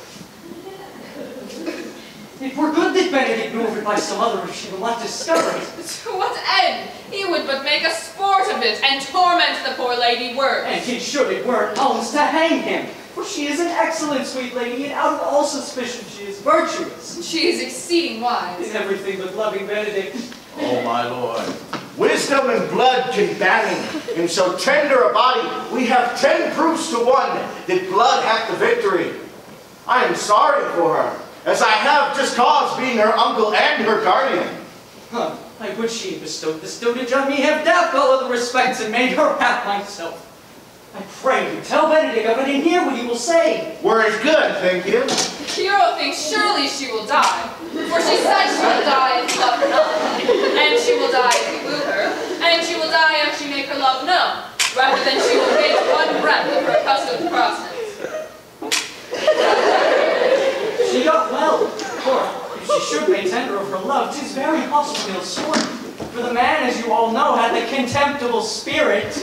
It were good that Benedict knew of it by some other if she will not discover it. To what end? He would but make a sport of it, and torment the poor lady worse. And he should it were alms to hang him, for she is an excellent sweet lady, and out of all suspicion she is virtuous. She is exceeding wise. In everything but loving Benedict. Oh, my lord. Wisdom and blood can bang in so tender a body. We have 10 proofs to 1 that blood hath the victory. I am sorry for her, as I have just cause being her uncle and her guardian. Huh, I would she had bestowed this dotage on me, have doubted all other respects, and made her path myself. I pray you, tell Benedict of it and hear what he will say. Word good, thank you. Hero thinks surely she will die, for she said she will die if he love her not, and she will die if he woo her, and she will die if she make her love known, rather than she will waste 1 breath of her accustomed process. She doth well, for if she should make tender of her love, 'tis very possible he'll scorn. For the man, as you all know, hath a contemptible spirit.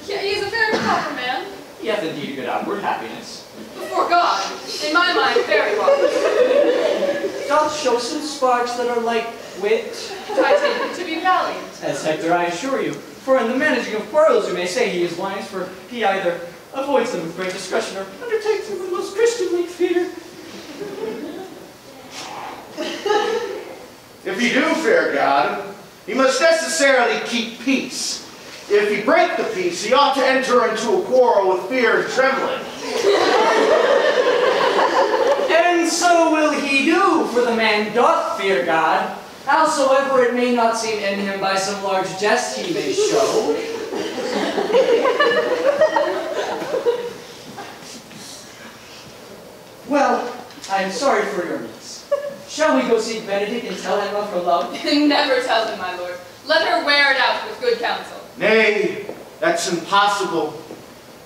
Yet he is a very proper man. He hath indeed a good outward happiness. Before God, in my mind, very wise. Doth show some sparks that are like wit. I take him to be valiant. As Hector, I assure you. For in the managing of quarrels, you may say he is wise, for he either avoids them with great discretion or undertakes them with most Christian-like fear. If you do fear God, he must necessarily keep peace. If he break the peace, he ought to enter into a quarrel with fear and trembling. And so will he do, for the man doth fear God, howsoever it may not seem in him by some large jest he may show. Well, I am sorry for your niece. Shall we go seek Benedict and tell him of her love? Never tell him, my lord. Let her wear it out with good counsel. Nay, that's impossible.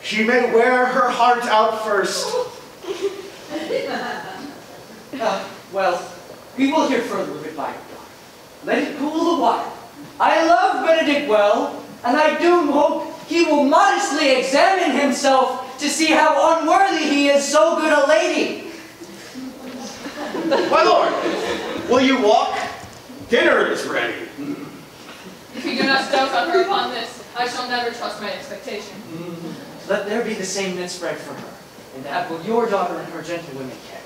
She may wear her heart out first. Well, we will hear further of it by your daughter. Let it cool the while. I love Benedict well, and I do hope he will modestly examine himself to see how unworthy he is so good a lady. My lord, will you walk? Dinner is ready. If you do not dote on her upon this, I shall never trust my expectation. Let there be the same net spread for her, and that will your daughter and her gentlewomen care.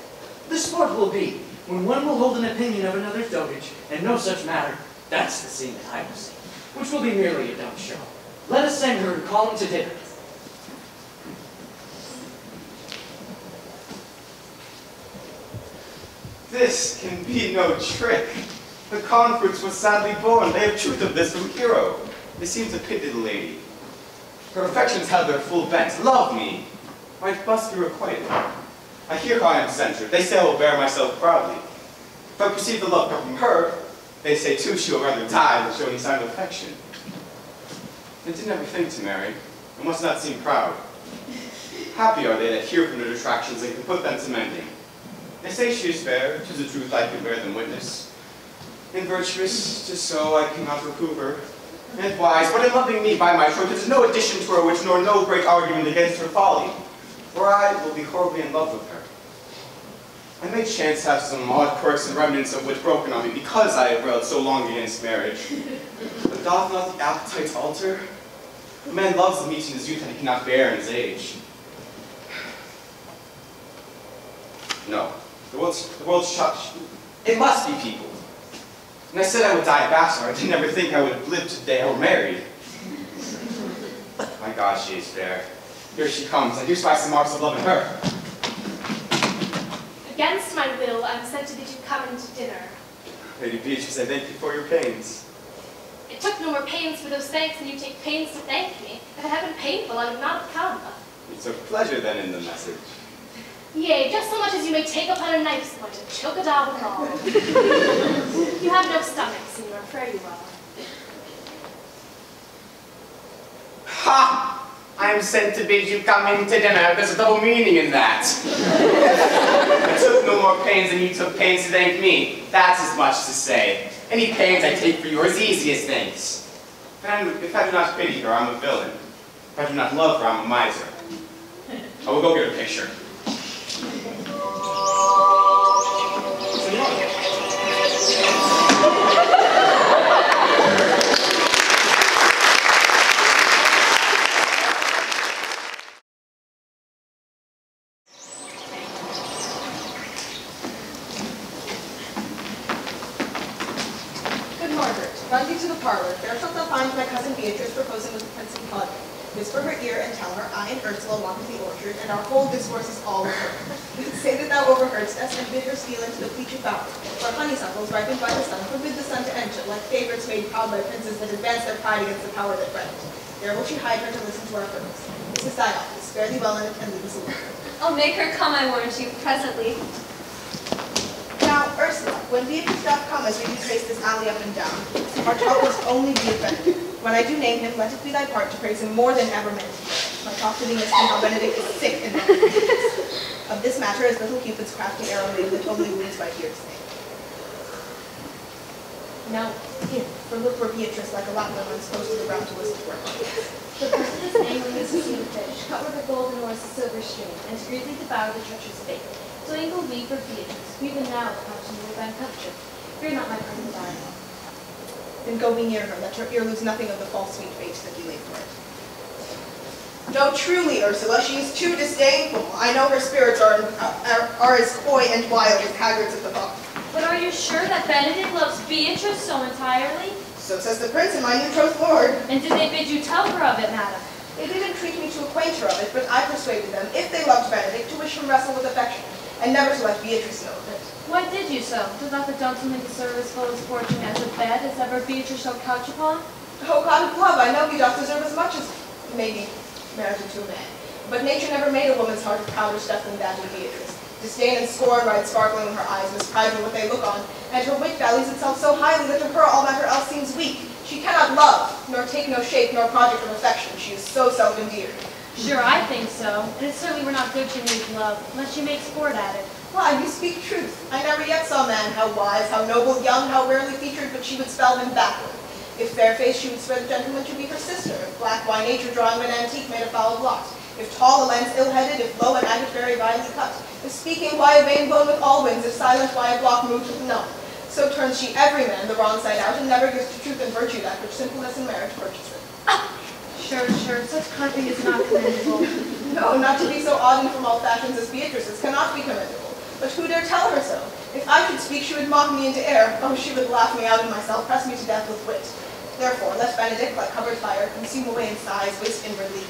The sport will be, when one will hold an opinion of another's dotage, and no such matter, that's the scene that I will see, which will be merely a dumb show. Let us send her and call him to dinner. This can be no trick. The conference was sadly born. They have truth of this from Hero. It seems a pity the lady. Her affections have their full bent. Love me. Might bust be requited. I hear how I am censured. They say I will bear myself proudly. If I perceive the love come from her, they say too she will rather die than show any sign of affection. They did never think to marry, and must not seem proud. Happy are they that hear from their detractions and can put them to mending. They say she is fair, 'tis the truth I can bear them witness. And virtuous, 'tis so I cannot reprove her. And wise, but in loving me by my troth, 'tis no addition to her wit, nor no great argument against her folly. For I will be horribly in love with her. I may chance have some odd quirks and remnants of wit broken on me, because I have railed so long against marriage. But doth not the appetite alter? A man loves the meat in his youth that he cannot bear in his age. No, the world's shut. It must be people. And I said I would die a bachelor. I did never think I would live to day or married. My God, she is fair. Here she comes. I do spy some marks of love in her. Against my will, I am sent to bid you come in to dinner. Lady Beatrice, I thank you for your pains. It took no more pains for those thanks than you take pains to thank me. If it had been painful, I would not have come. You took pleasure then in the message. Yea, just so much as you may take upon a knife's point and choke a dog with all. You have no stomach, Signor, fare you well. Ha! I am sent to bid you come in to dinner. There's a double meaning in that. I took no more pains than you took pains to thank me. That's as much to say. Any pains I take for you are as easy as thanks. If I do not pity her, I'm a villain. If I do not love her, I'm a miser. I will go get a picture. Run you to the parlor. There shalt thou find my cousin Beatrice proposing with the Prince of Claudia. Whisper her ear and tell her, I and Ursula walk to the orchard, and our whole discourse is all with her. Say that thou overheardst us, and bid her steal into the pleached bower, where honeysuckles ripened by the sun forbid the sun to enter, like favorites made proud by princes that advance their pride against the power that threatened. There will she hide her to listen to our purpose. This is thy office. Fare thee well in it, and leave us alone. I'll make her come, I warrant you, presently. Now, Ursula, when Beatrice doth come as we do trace this alley up and down, our talk must only be of Benedict. When I do name him, let it be thy part to praise him more than ever meant. My talk to thee must be how Benedict is sick and not of this matter as little Cupid's crafty arrow made that only wounds by hearsay. Now, here, for look where Beatrice, like a Latin runs close to the ground to listen to her. The person is angling as a sea fish, cut with a golden or a silver stream, and to greedily devour the treacherous bait. So angle we for Beatrice, who even now will come to me with uncovered. Fear not my present dying. Then go be near her, let her ear lose nothing of the false sweet bait that you laid for it. No, truly, Ursula, she is too disdainful. I know her spirits are as coy and wild as haggards at the buck. But are you sure that Benedict loves Beatrice so entirely? So says the prince and my new troth lord. And did they bid you tell her of it, madam? They did entreat me to acquaint her of it, but I persuaded them, if they loved Benedict, to wish him wrestle with affection, and never to let Beatrice know of it. Why did you so? Does not the gentleman deserve as full his fortune as a bed as ever Beatrice shall couch upon? Oh, God of love, I know he doth deserve as much as may be merited to a man. But nature never made a woman's heart of prouder stuff than that of Beatrice. Disdain and scorn ride sparkling in her eyes, misprizing what they look on, and her wit values itself so highly that to her all matter else seems weak. She cannot love, nor take no shape, nor project of affection. She is so self-endeared. Sure, I think so. And it certainly were not good to need love, unless you make sport at it. Why, you speak truth. I never yet saw a man how wise, how noble, young, how rarely featured, but she would spell him backward. If fair-faced, she would swear the gentleman should be her sister. If black, why nature drawing an antique made a foul blot. If tall, a lens ill-headed. If low, an agate very vilely cut. If speaking, why a vain bone with all winds. If silent, why a block moved with none. So turns she every man the wrong side out, and never gives to truth and virtue that which simpleness and merit purchaseth. Sure, such carping is not commendable. No, not to be so odd and from all fashions as Beatrice's cannot be commendable. But who dare tell her so? If I should speak, she would mock me into air. Oh, she would laugh me out of myself, press me to death with wit. Therefore, let Benedict, like covered fire, consume away in sighs, waste inwardly.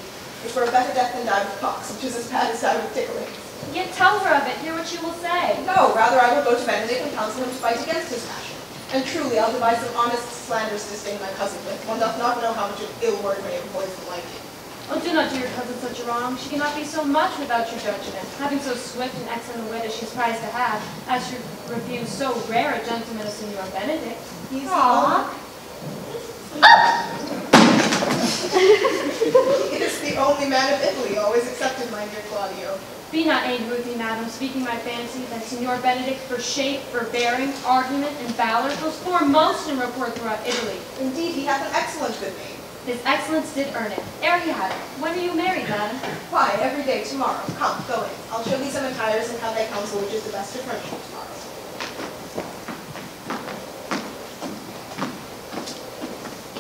It were a better death than die with pox, which is as bad as die with tickling. Yet tell her of it, hear what she will say. No, rather I will go to Benedict and counsel him to fight against his passion. And truly, I'll devise some honest slanders to disdain my cousin with. One doth not know how much an ill word may have poisoned life. Oh, do not do your cousin such a wrong. She cannot be so much without your judgment, having so swift and excellent a wit as she is prized to have, as to refuse so rare a gentleman as Signor Benedict. He's Aww. He is the only man of Italy always accepted, my dear Claudio. Be not angry with me, madam, speaking my fancy, that Signor Benedict for shape, for bearing, argument, and valor goes foremost in report throughout Italy. Indeed, he hath an excellent good name. His excellence did earn it. Ere he had it. When are you married, madam? Why, every day tomorrow. Come, go in. I'll show thee some attires and have thy counsel which is the best to furnish you tomorrow.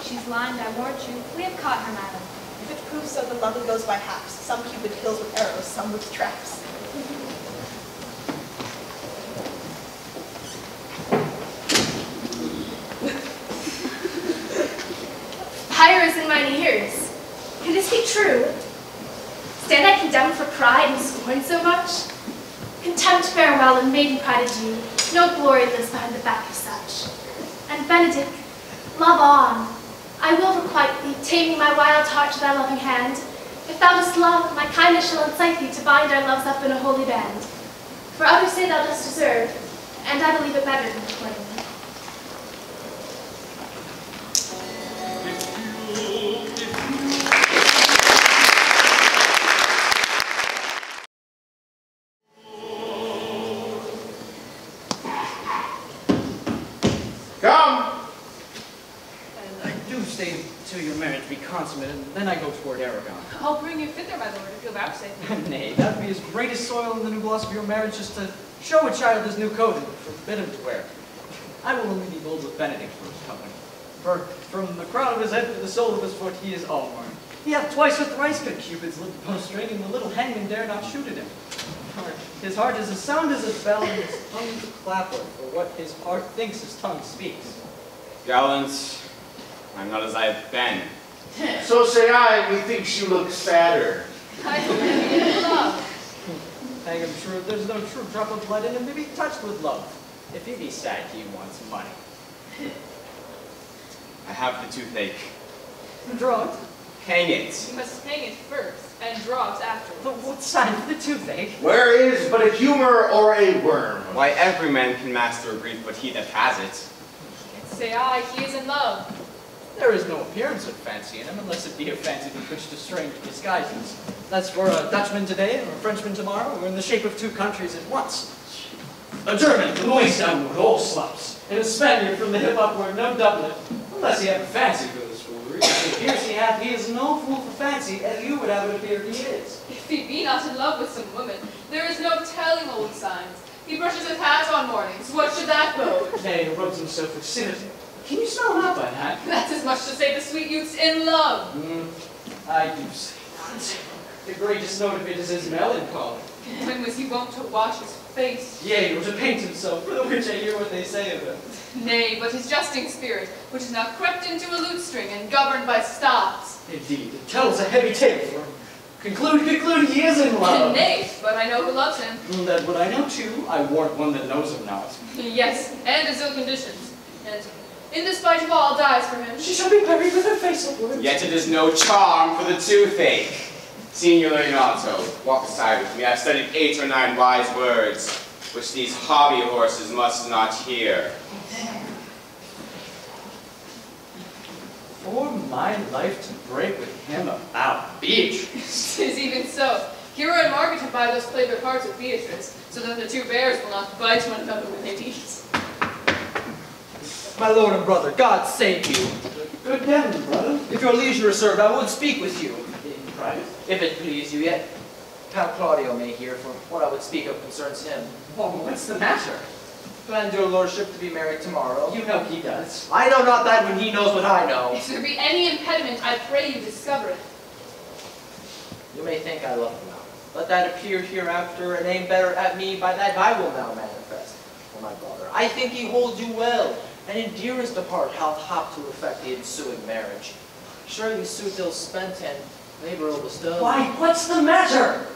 She's lined, I warrant you. We have caught her, madam. If it proves so, the lovely goes by halves. Some Cupid kills with arrows, some with traps. Fire is in mine ears. Can this be true? Stand I condemned for pride and scorn so much? Contempt farewell and maiden pride adieu. No glory lives behind the back of such. And Benedict, love on. I will requite thee, taming my wild heart to thy loving hand. If thou dost love, my kindness shall incite thee to bind our loves up in a holy band. For others say thou dost deserve, and I believe it better than to claim. Come! And I do stay till your marriage be consummate, and then I go toward Aragon. I'll bring you thither, my lord, if you'll vouchsafe. Nay, that would be as great a soil in the new gloss of your marriage just to show a child his new coat and forbid him to wear. I will only be bold with Benedict for his company. For from the crown of his head to the sole of his foot he is all marked. He hath twice or thrice cut Cupid's little bowstring, and the little hangman dare not shoot at him. For his heart is as sound as a bell, and his tongue is a clapper for what his heart thinks his tongue speaks. Gallant, I'm not as I have been. So say I, methinks you look sadder. I hope you in love. Hang him true, there's no true drop of blood in him to be touched with love. If he be sad, he wants money. I have the toothache. Draw it. Hang it. You must hang it first, and draw it afterwards. But what sign of the toothache? Where is but a humor or a worm? Why, every man can master a grief, but he that has it. Say I, he is in love. There is no appearance of fancy in him, unless it be a fancy bewitched to strange disguises. That's for a Dutchman today, or a Frenchman tomorrow, or in the shape of two countries at once. A German from the waist downward, all slops, and a Spaniard from the hip upward, no doublet, unless he have a fancy for this foolery. If it appears he is no fool for fancy, as you would have it appear he is. If he be not in love with some woman, there is no telling old signs. He brushes his hat on mornings. What should that bode? Nay, he rubs himself with cinnamon. Can you smell that by that? That's as much to say the sweet youth's in love. I do say that. The greatest note of it is his melancholy. When was he wont to wash his face? Yea, or to paint himself, for the which I hear what they say of him. Nay, but his jesting spirit, which is now crept into a lute string and governed by stops. Indeed, it tells a heavy tale for him. Conclude, he is in love. Nay, but I know who loves him. That would I know too, I warrant one that knows him not. Yes, and his ill conditions. And in despite of all, dies for him. She shall be buried with her face upwards. Yet it is no charm for the toothache. Signor Leonato, walk aside with me. I've studied 8 or 9 wise words, which these hobby horses must not hear. For my life to break with him about Beatrice. 'Tis even so. Huron and Margaret have by those played their parts with Beatrice, so that the two bears will not bite one another when they meet. My lord and brother, God save you. Good heaven, brother. If your leisure is served, I would speak with you. In private? If it please you, yet Count Claudio may hear, for what I would speak of concerns him. Oh, what's the matter? Planned your lordship to be married tomorrow. You know he does. I know not that when he knows what I know. If there be any impediment, I pray you discover it. You may think I love him now. Let that appear hereafter, and aim better at me by that I will now manifest. For my brother, I think he holds you well, and in dearest of heart hath hop to effect the ensuing marriage. Surely suit ill spent and labor ill bestowed. Why, what's the matter?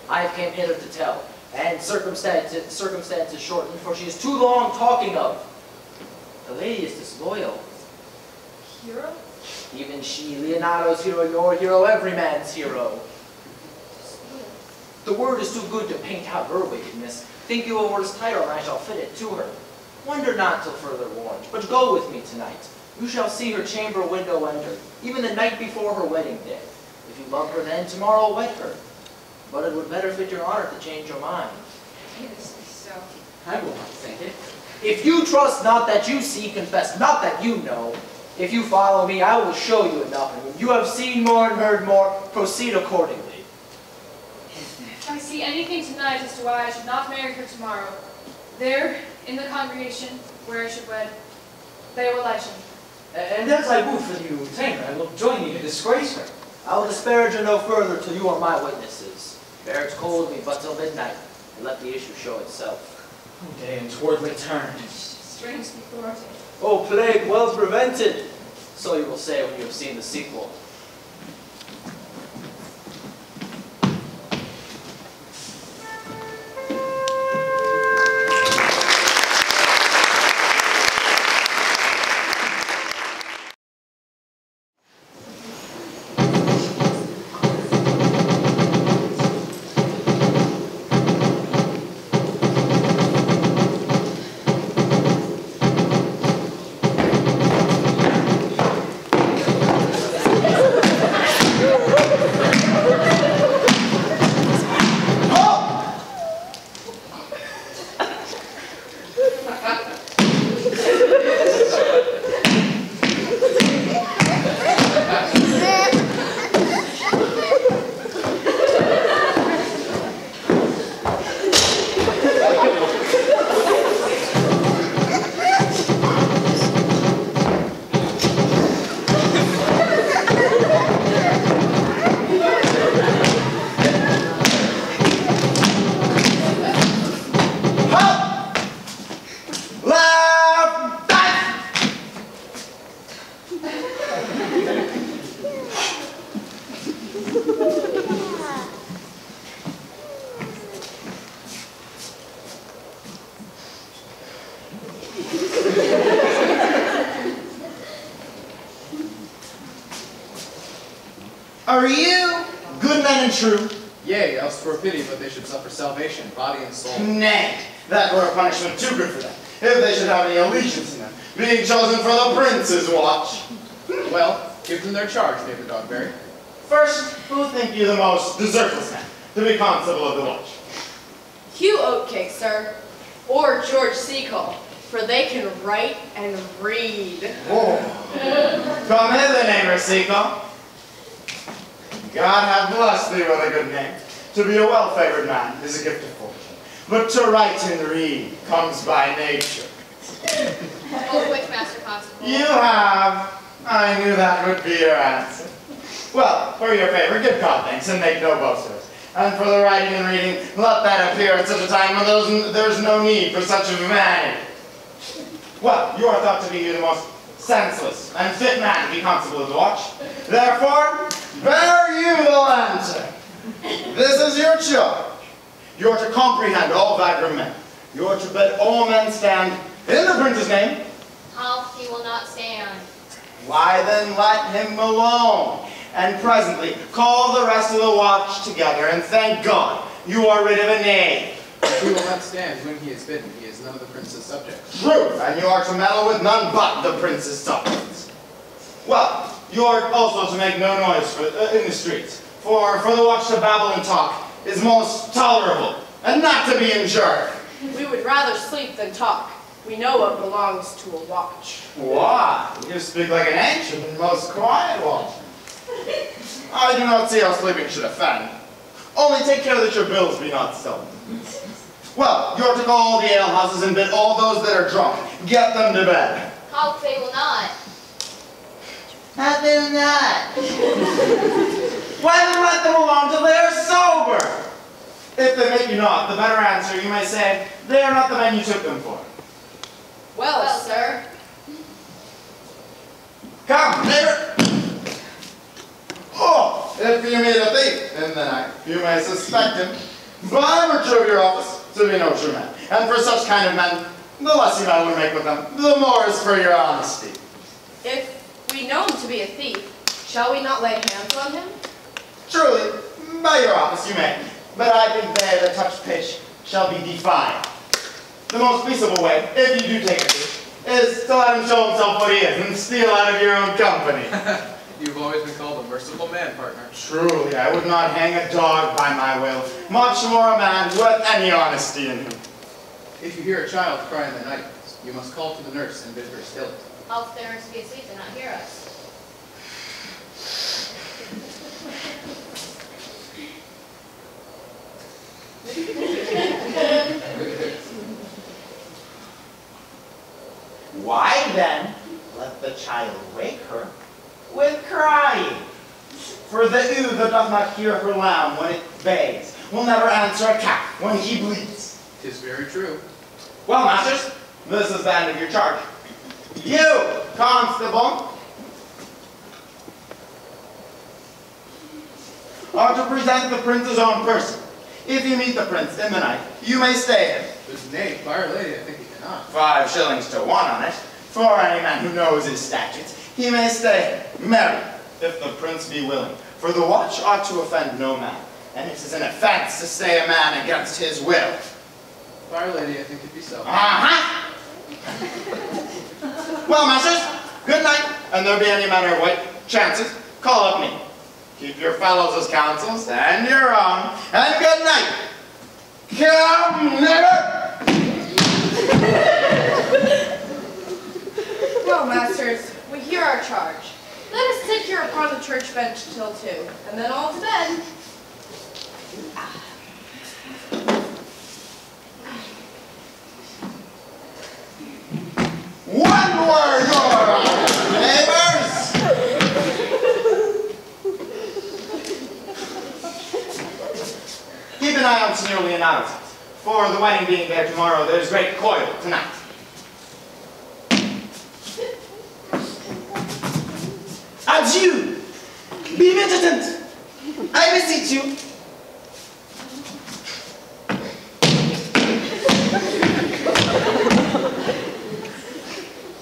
I came hither to tell, and circumstances shortened, for she is too long talking of. The lady is disloyal. hero? Even she, Leonardo's hero, your hero, every man's hero. The word is too good to paint out her wickedness. Think you over his title, and I shall fit it to her. Wonder not till further warned, but go with me tonight. You shall see her chamber window enter, even the night before her wedding day. If you love her then, tomorrow wed her. But it would better fit your honor to change your mind. Yes, so. I will not think it. If you trust not that you see, confess not that you know. If you follow me, I will show you enough. And when you have seen more and heard more, proceed accordingly. If I see anything tonight as to why I should not marry her tomorrow, there, in the congregation, where I should wed, they will light me. And as I woo for you to retain her, I will join you to disgrace her. I will disparage her no further till you are my witnesses. Bear it cold me but till midnight, and let the issue show itself. O day and towardly turned. Strange authority. O plague well prevented! So you will say when you have seen the sequel. Are you good men and true? Yea, else twere pity, but they should suffer salvation, body and soul. Nay, that were a punishment too good for them, if they should have any allegiance in them, being chosen for the prince's watch. Well, give them their charge, neighbor Dogberry. First, who think you the most desertless man to be constable of the watch? Hugh Oatcake, sir, or George Seacole, for they can write and read. Oh. Come hither, neighbor Seacole. God have blessed thee with a good name. To be a well-favored man is a gift of fortune, but to write and read comes by nature. Oh, which master constable? You have. I knew that would be your answer. Well, for your favor, give God thanks and make no boast of it. And for the writing and reading, let that appear at such a time when there's no need for such vanity. Well, you are thought to be the most senseless and fit man to be constable of the watch. Therefore, bear you the lantern. This is your charge. You are to comprehend all vagrant men. You are to bid all men stand in the prince's name. Halt, he will not stand. Why then let him alone, and presently call the rest of the watch together, and thank God you are rid of a knave. If he will not stand when he is bidden, he is none of the prince's subjects. Truth, and you are to meddle with none but the prince's subjects. Well, you are also to make no noise in the streets, for the watch to babble and talk is most tolerable, and not to be endured. We would rather sleep than talk. We know what belongs to a watch. Why? You speak like an ancient and most quiet watchman. I do not see how sleeping should offend. Only take care that your bills be not stolen. Well, you are to call all the alehouses and bid all those that are drunk, get them to bed. Halt, they will not. How they not? Why then let them alone till they are sober? If they make you not the better answer, you may say, they are not the men you took them for. Well, sir. Come, neighbor. Oh, if you meet a thief in the night, you may suspect him. But I'm a true of your office to be no true man. And for such kind of men, the less you meddle and make with them, the more is for your honesty. If we know be a thief, shall we not lay hands on him? Truly, by your office you may, but I think they that touch pitch shall be defied. The most peaceable way, if you do take a thief, is to let him show himself what he is and steal out of your own company. You've always been called a merciful man, partner. Truly, I would not hang a dog by my will, much more a man who hath any honesty in him. If you hear a child cry in the night, you must call to the nurse and bid her still it. Else the nurse be asleep and not hear us. Why then let the child wake her with crying? For the ewe that doth not hear her lamb when it begs will never answer a calf when he bleats. 'Tis very true. Well, masters, this is the end of your charge. You, constable, are to present the prince's own person. If you meet the prince in the night, you may stay him. But nay, Fire Lady, I think you cannot. 5 shillings to 1 on it. For any man who knows his statutes, he may stay him. Marry, if the prince be willing. For the watch ought to offend no man, and it is an offense to stay a man against his will. Fire Lady, I think it be so. Well, masters, good night, and there be any manner of white chances, call up me. Keep your fellows as counsels, and your own, and good night. Come, nigger! Well, masters, we hear our charge. Let us sit here upon the church bench till 2, and then all to bed. One word, your honor, neighbors! Keep an eye on Senor Leonardo, for the wedding being there tomorrow, there's great coil tonight. Adieu! Be vigilant! I beseech you!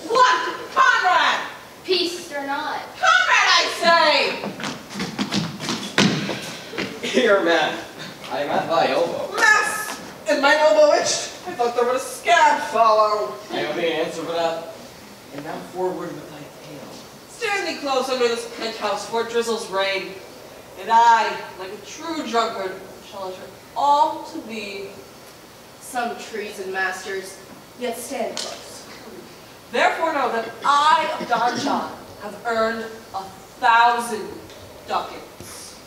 What? Conrad! Peace or not. Conrad, I say! Here, man. I am at thy elbow. Mass! Is mine elbow itched? I thought there was a scab follow. I only answer for that. And now forward with thy tale. Stand thee close under this penthouse for it drizzles rain. And I, like a true drunkard, shall utter all to thee. Some treason, masters, yet stand close. Therefore know that I of Don John have earned 1,000 ducats.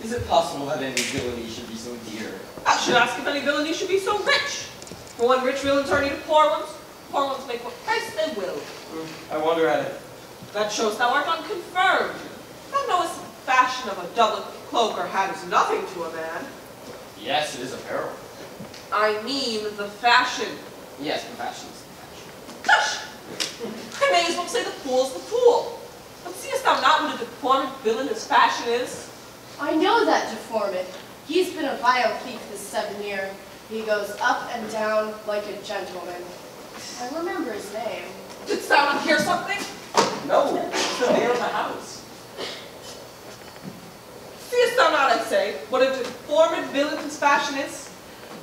Is it possible that any villainy should be so dear? I should ask if any villainy should be so rich. For when rich villains are needed poor ones make what price they will. I wonder at it. That shows thou art unconfirmed. Thou knowest the fashion of a doublet, cloak, or hat is nothing to a man. Yes, it is apparel. I mean the fashion. Yes, the fashion is the fashion. Tush! I may as well say the fool's the fool. But seest thou not what a deformed villain his fashion is? I know that deformed. He's been a vile thief this 7 year. He goes up and down like a gentleman. I remember his name. Didst thou not hear something? No, it's the mayor of the house. Seest thou not, I say, what a deformed villain his fashion is?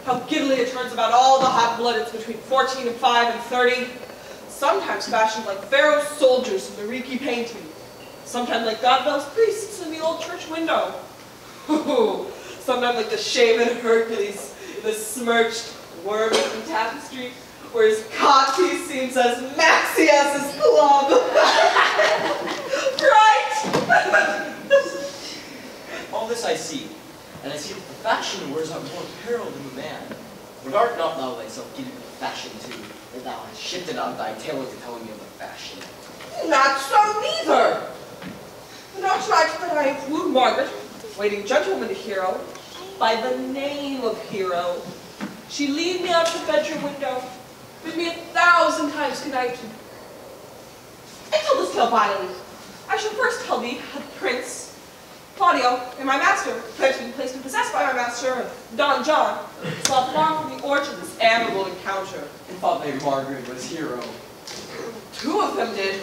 How giddily it turns about all the hot-bloodeds between 14 and 5 and 30. Sometimes fashioned like Pharaoh's soldiers in the reeky painting. Sometimes like Godbell's priests in the old church window. Sometimes like the shaven Hercules in the smirched, worm-eaten tapestry, where his codpiece seems as maxy as his club. Right? All this I see, and I see that the fashion wears out more apparel than the man. Regard not thou thyself giddy with the fashion too, that thou hast shifted on thy tailor to telling me of the fashion. Not so neither. Not right that I have wooed Margaret, waiting gentlewoman to Hero, by the name of Hero. She lead me out to the bedroom window, bid me 1,000 times good night. I tell this tale violently. I shall first tell thee how the prince, Claudio, and my master, placed and possessed by my master, Don John, saw far from the orchard this admirable encounter. And thought they Margaret was hero. 2 of them did,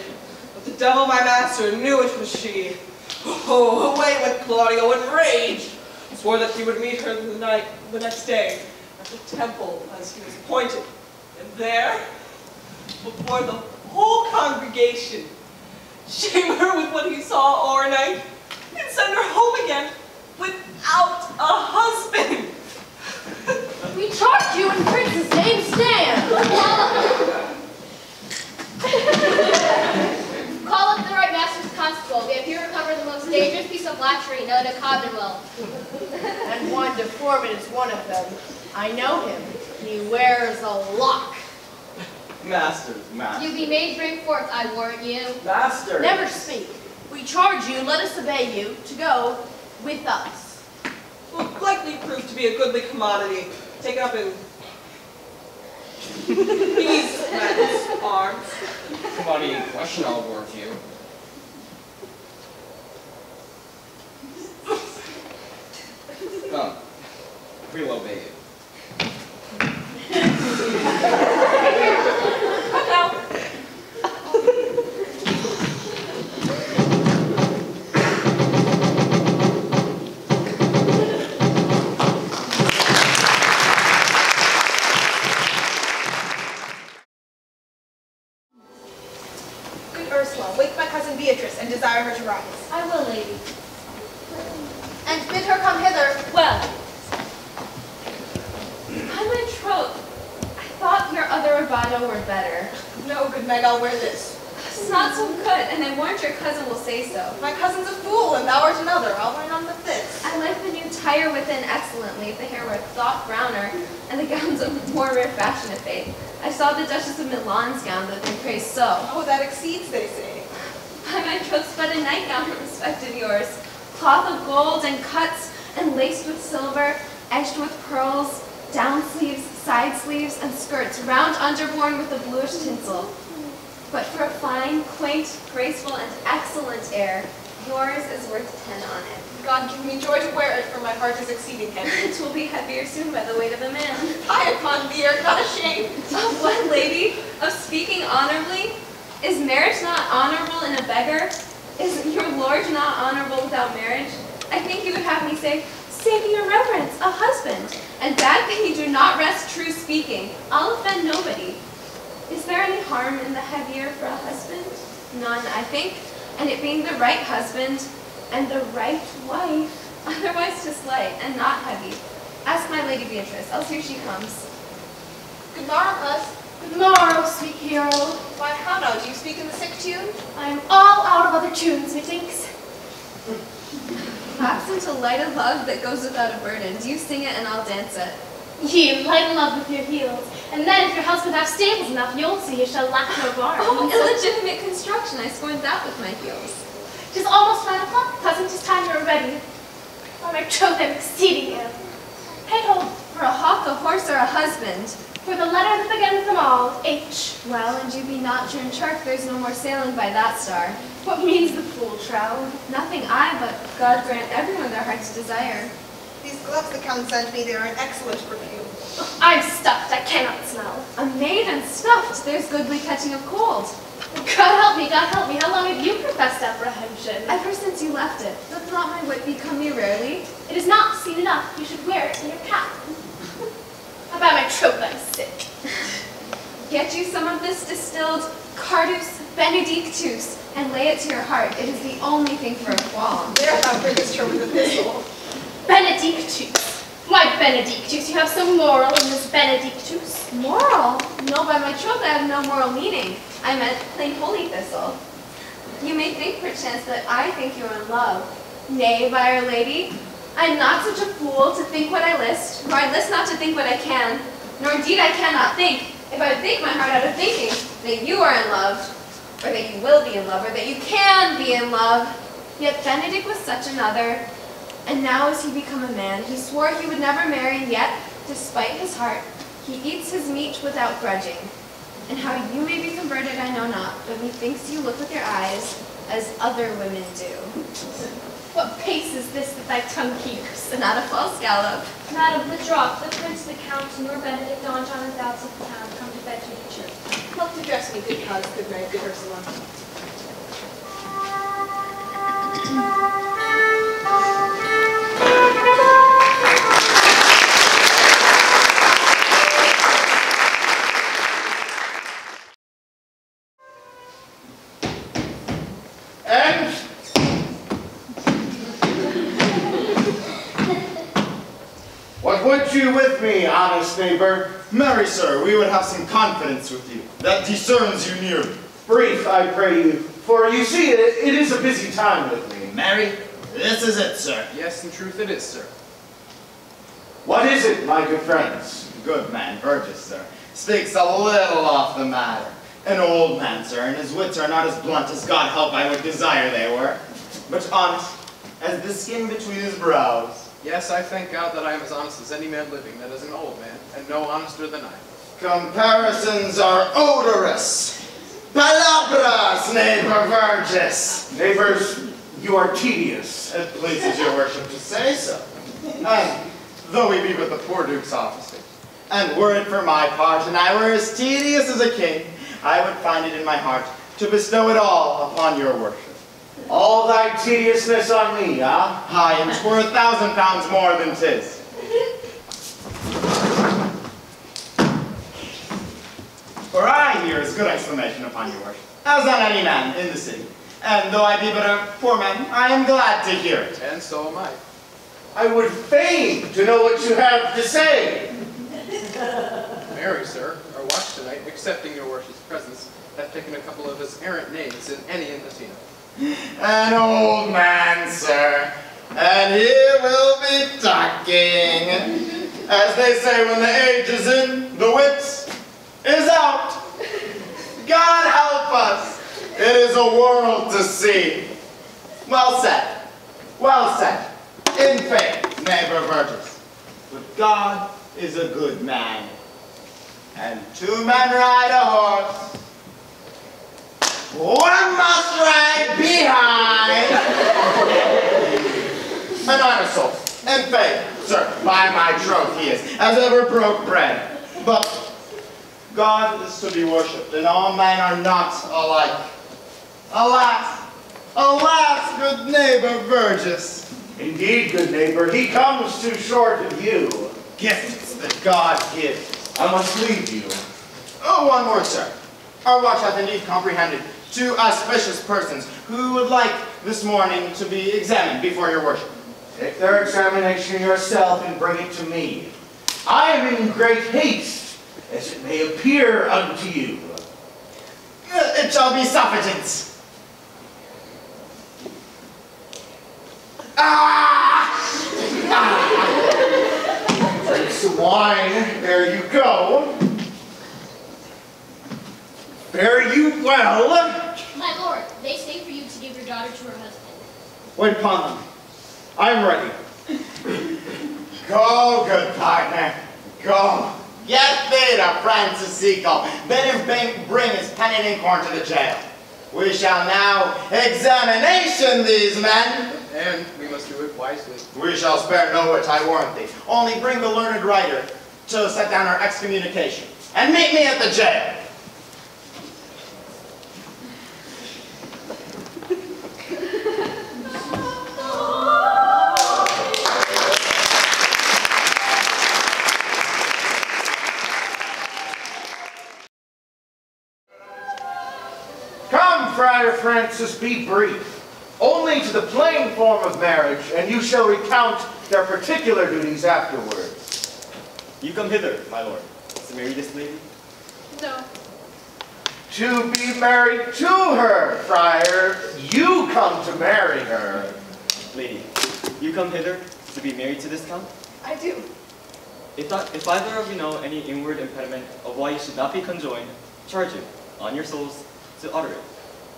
but the devil, my master, knew it was she. Oh, away went Claudio enraged. Swore that he would meet her the next day at the temple as he was appointed. And there, before the whole congregation, shame her with what he saw overnight, and send her home again without a husband. We charge you in Prince's name, stand! Call up the right master's constable. We have here recovered the most dangerous piece of flattery known to Commonwealth. And one deformed is one of them. I know him. He wears a lock. Masters. You be made bring forth, I warrant you. Masters. Never speak. We charge you, let us obey you, to go with us. Will likely prove to be a goodly commodity, taken up in these men's arms. Commodity in question, I'll warrant you. Come. We'll obey you. And desire her to rise. I will, lady. And bid her come hither. Well, by my troth, I thought your other bravado were better. No, good Meg, I'll wear this. It's not so good, and I warrant your cousin will say so. My cousin's a fool, and thou art another. I'll ride on with this. I like the new tire within excellently, if the hair were thought browner, and the gowns of more rare fashion of faith. I saw the Duchess of Milan's gown that they praise so. Oh, that exceeds, they say. By my troth, but a nightgown in respect of yours, cloth of gold and cuts, and laced with silver, edged with pearls, down sleeves, side sleeves, and skirts, round underborne with a bluish tinsel. But for a fine, quaint, graceful, and excellent air, yours is worth 10 on it. God give me joy to wear it, for my heart is exceeding heavy. It will be heavier soon by the weight of a man. Fie upon thee, art not ashamed. Of what, lady? Of speaking honorably? Is marriage not honorable in a beggar? Is your lord not honorable without marriage? I think you would have me say, save your reverence, a husband. And bad that you do not rest true speaking. I'll offend nobody. Is there any harm in the heavier for a husband? None, I think. And it being the right husband and the right wife, otherwise 'tis light and not heavy. Ask my lady Beatrice, else here she comes. Good morrow, Puss. Good morrow, sweet hero. Why, how now, do you speak in the sick tune? I am all out of other tunes, methinks. Perhaps into light of love that goes without a burden. Do you sing it and I'll dance it? Ye light love with your heels, and then if your husband have stables enough, you'll see he shall lack no barn. Oh, illegitimate construction. I scorned that with my heels. 'Tis almost 5 o'clock, cousin, 'tis time you were ready. By my troth, I'm exceeding ill. Hey ho, For a hawk, a horse, or a husband. for the letter that begins them all, H. Well, and you be not turned shark, there's no more sailing by that star. What means the fool, trow? Nothing I, but God grant everyone their heart's desire. These gloves the Count sent me, they are an excellent perfume. I'm stuffed, I cannot smell. A maid and stuffed, there's goodly catching of cold. God help me, how long have you professed apprehension? Ever since you left it, doth not my wit become me rarely? It is not seen enough, you should wear it in your cap. About my troth, I'm sick. Get you some of this distilled Cardus Benedictus, and lay it to your heart. It is the only thing for a qualm. There thou bringest her with a thistle. Benedictus. Why, Benedictus, you have some moral in this Benedictus. Moral? No, by my troth, I have no moral meaning. I meant plain holy thistle. You may think, perchance, that I think you are in love. Nay, by Our Lady, I am not such a fool to think what I list, nor I list not to think what I can, nor indeed I cannot think, if I would think my heart out of thinking, that you are in love, or that you will be in love, or that you can be in love. Yet Benedict was such another, and now as he become a man, he swore he would never marry, and yet, despite his heart, he eats his meat without grudging. And how you may be converted I know not, but methinks you look with your eyes as other women do. What pace is this that thy tongue keeps? Not a false gallop. Madam, the drop, the prince, the count, nor Benedict, Don John, and thou of the town come to fetch you to church. Help to dress me, good cause, good Mary, good Ursula. you with me, honest neighbor. Marry, sir, we would have some confidence with you. That discerns you nearly. Brief, I pray you, for you see, it is a busy time with me. Marry, this is it, sir. Yes, in truth it is, sir. What is it, my good friends? Good man, Burgess, sir, speaks a little off the matter. An old man, sir, and his wits are not as blunt as God help I would desire they were, but honest as the skin between his brows. Yes, I thank God that I am as honest as any man living that is an old man, and no honester than I. Comparisons are odorous. Palabras, neighbor Burgess. Neighbors, you are tedious. It pleases your worship to say so. And though we be but the poor duke's officer, and were it for my part, and I were as tedious as a king, I would find it in my heart to bestow it all upon your worship. All thy tediousness on me, ah? Aye, and 'twere 1,000 pounds more than 'tis. For I hear as good exclamation upon your worship, as on any man in the city. And though I be but a poor man, I am glad to hear it. And so am I. I would fain to know what you have to say. Marry, sir, our watch tonight, accepting your worship's presence, have taken a couple of his errant names in any casino. An old man, sir, and he will be talking. As they say, when the age is in, the wit is out. God help us. It is a world to see. Well said. Well said. In faith, neighbor Burgess. But God is a good man. And 2 men ride a horse. One must ride behind. An honest soul. In faith, sir, by my troth he is, as ever broke bread. But God is to be worshipped, and all men are not alike. Alas, alas, good neighbor Burgess. Indeed, good neighbor, he comes too short of you. Gifts that God gives. I must leave you. Oh, one more, sir. Our watch hath indeed comprehended 2 auspicious persons who would like this morning to be examined before your worship. Take their examination yourself and bring it to me. I am in great haste, as it may appear unto you. It shall be suffigance. Drink some wine. There you go. Fare you well. My lord, they say for you to give your daughter to her husband. Wait upon them. I am ready. Go, good partner. Go. Get thee to Francisco. Bid him bring his pen and inkhorn to the jail. We shall now examination these men. And we must do it wisely. We shall spare no wit, I warrant thee. Only bring the learned writer to set down our excommunication. And meet me at the jail. Come, Friar Francis, be brief. Only to the plain form of marriage, and you shall recount their particular duties afterwards. You come hither, my lord, to marry this lady? No. To be married to her, friar. You come to marry her. Lady, you come hither to be married to this count? I do. If either of you know any inward impediment of why you should not be conjoined, charge him, on your souls, to utter it.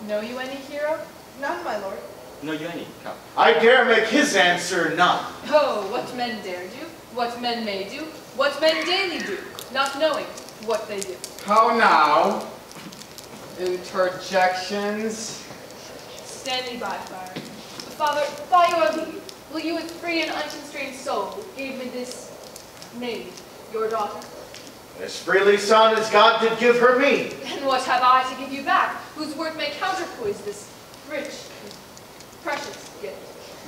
Know you any hero? None, my lord. Know you any, count? I dare make his answer none. Oh, what men dare do, what men may do, what men daily do, not knowing what they do. How now? Interjections? Stand thee by, friar. Father, by your leave, will you with free and unconstrained soul give me this maid, your daughter? As freely, son, as God did give her me. And what have I to give you back, whose worth may counterpoise this rich, precious gift?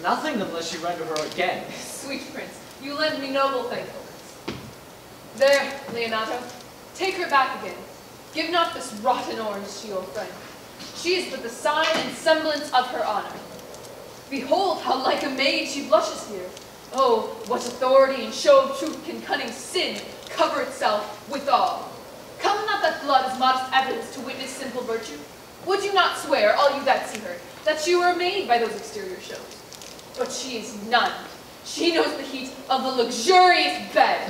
Nothing unless you render her again. Sweet prince, you lend me noble thankfulness. There, Leonato, take her back again. Give not this rotten orange to your friend. She is but the sign and semblance of her honor. Behold how like a maid she blushes here. Oh, what authority and show of truth can cunning sin cover itself withal? Come not that blood as modest evidence to witness simple virtue? Would you not swear, all you that see her, that she were made by those exterior shows? But she is none. She knows the heat of the luxurious bed.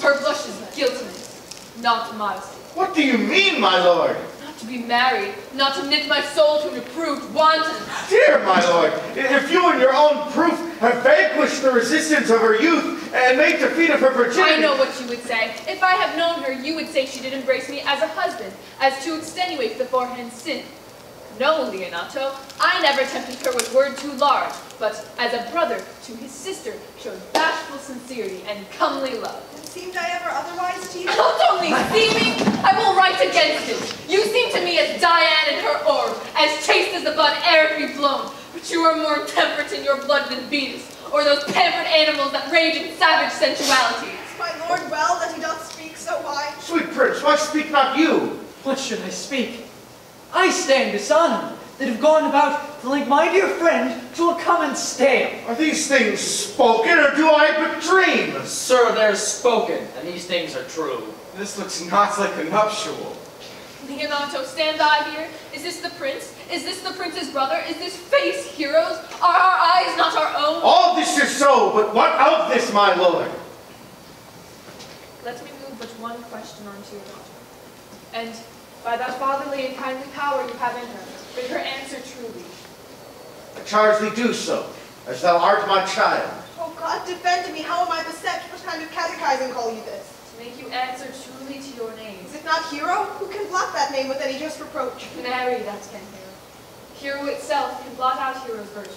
Her blush is guiltiness, not modesty. What do you mean, my lord? Not to be married, not to knit my soul to an approved wanton. Dear my lord, if you in your own proof have vanquished the resistance of her youth and made defeat of her virginity... I know what you would say. If I have known her, you would say she did embrace me as a husband, as to extenuate beforehand sin. No, Leonato, I never tempted her with word too large, but as a brother to his sister showed bashful sincerity and comely love. And seemed I ever otherwise to you? Not only seeming, I will write against it. You seem to me as Diane in her orb, as chaste as the bud ere it be blown, but you are more temperate in your blood than Venus, or those pampered animals that rage in savage sensuality. Is my lord well that he doth speak so high? Sweet prince, why speak not you? What should I speak? I stand dishonored that have gone about to link my dear friend to a common stale. Are these things spoken, or do I but dream? Sir, they're spoken, and these things are true. This looks not like a nuptial. Leonato, stand I here? Is this the prince? Is this the prince's brother? Is this face heroes? Are our eyes not our own? All this is so, but what of this, my lord? Let me move but one question unto your daughter. And by that fatherly and kindly power you have in her, bid her answer truly. I charge thee do so, as thou art my child. Oh God, defend me, how am I beset? What kind of catechizing call you this? To make you answer truly to your name. Is it not Hero? Who can blot that name with any just reproach? Marry, that can Hero. Hero itself can blot out Hero's virtue.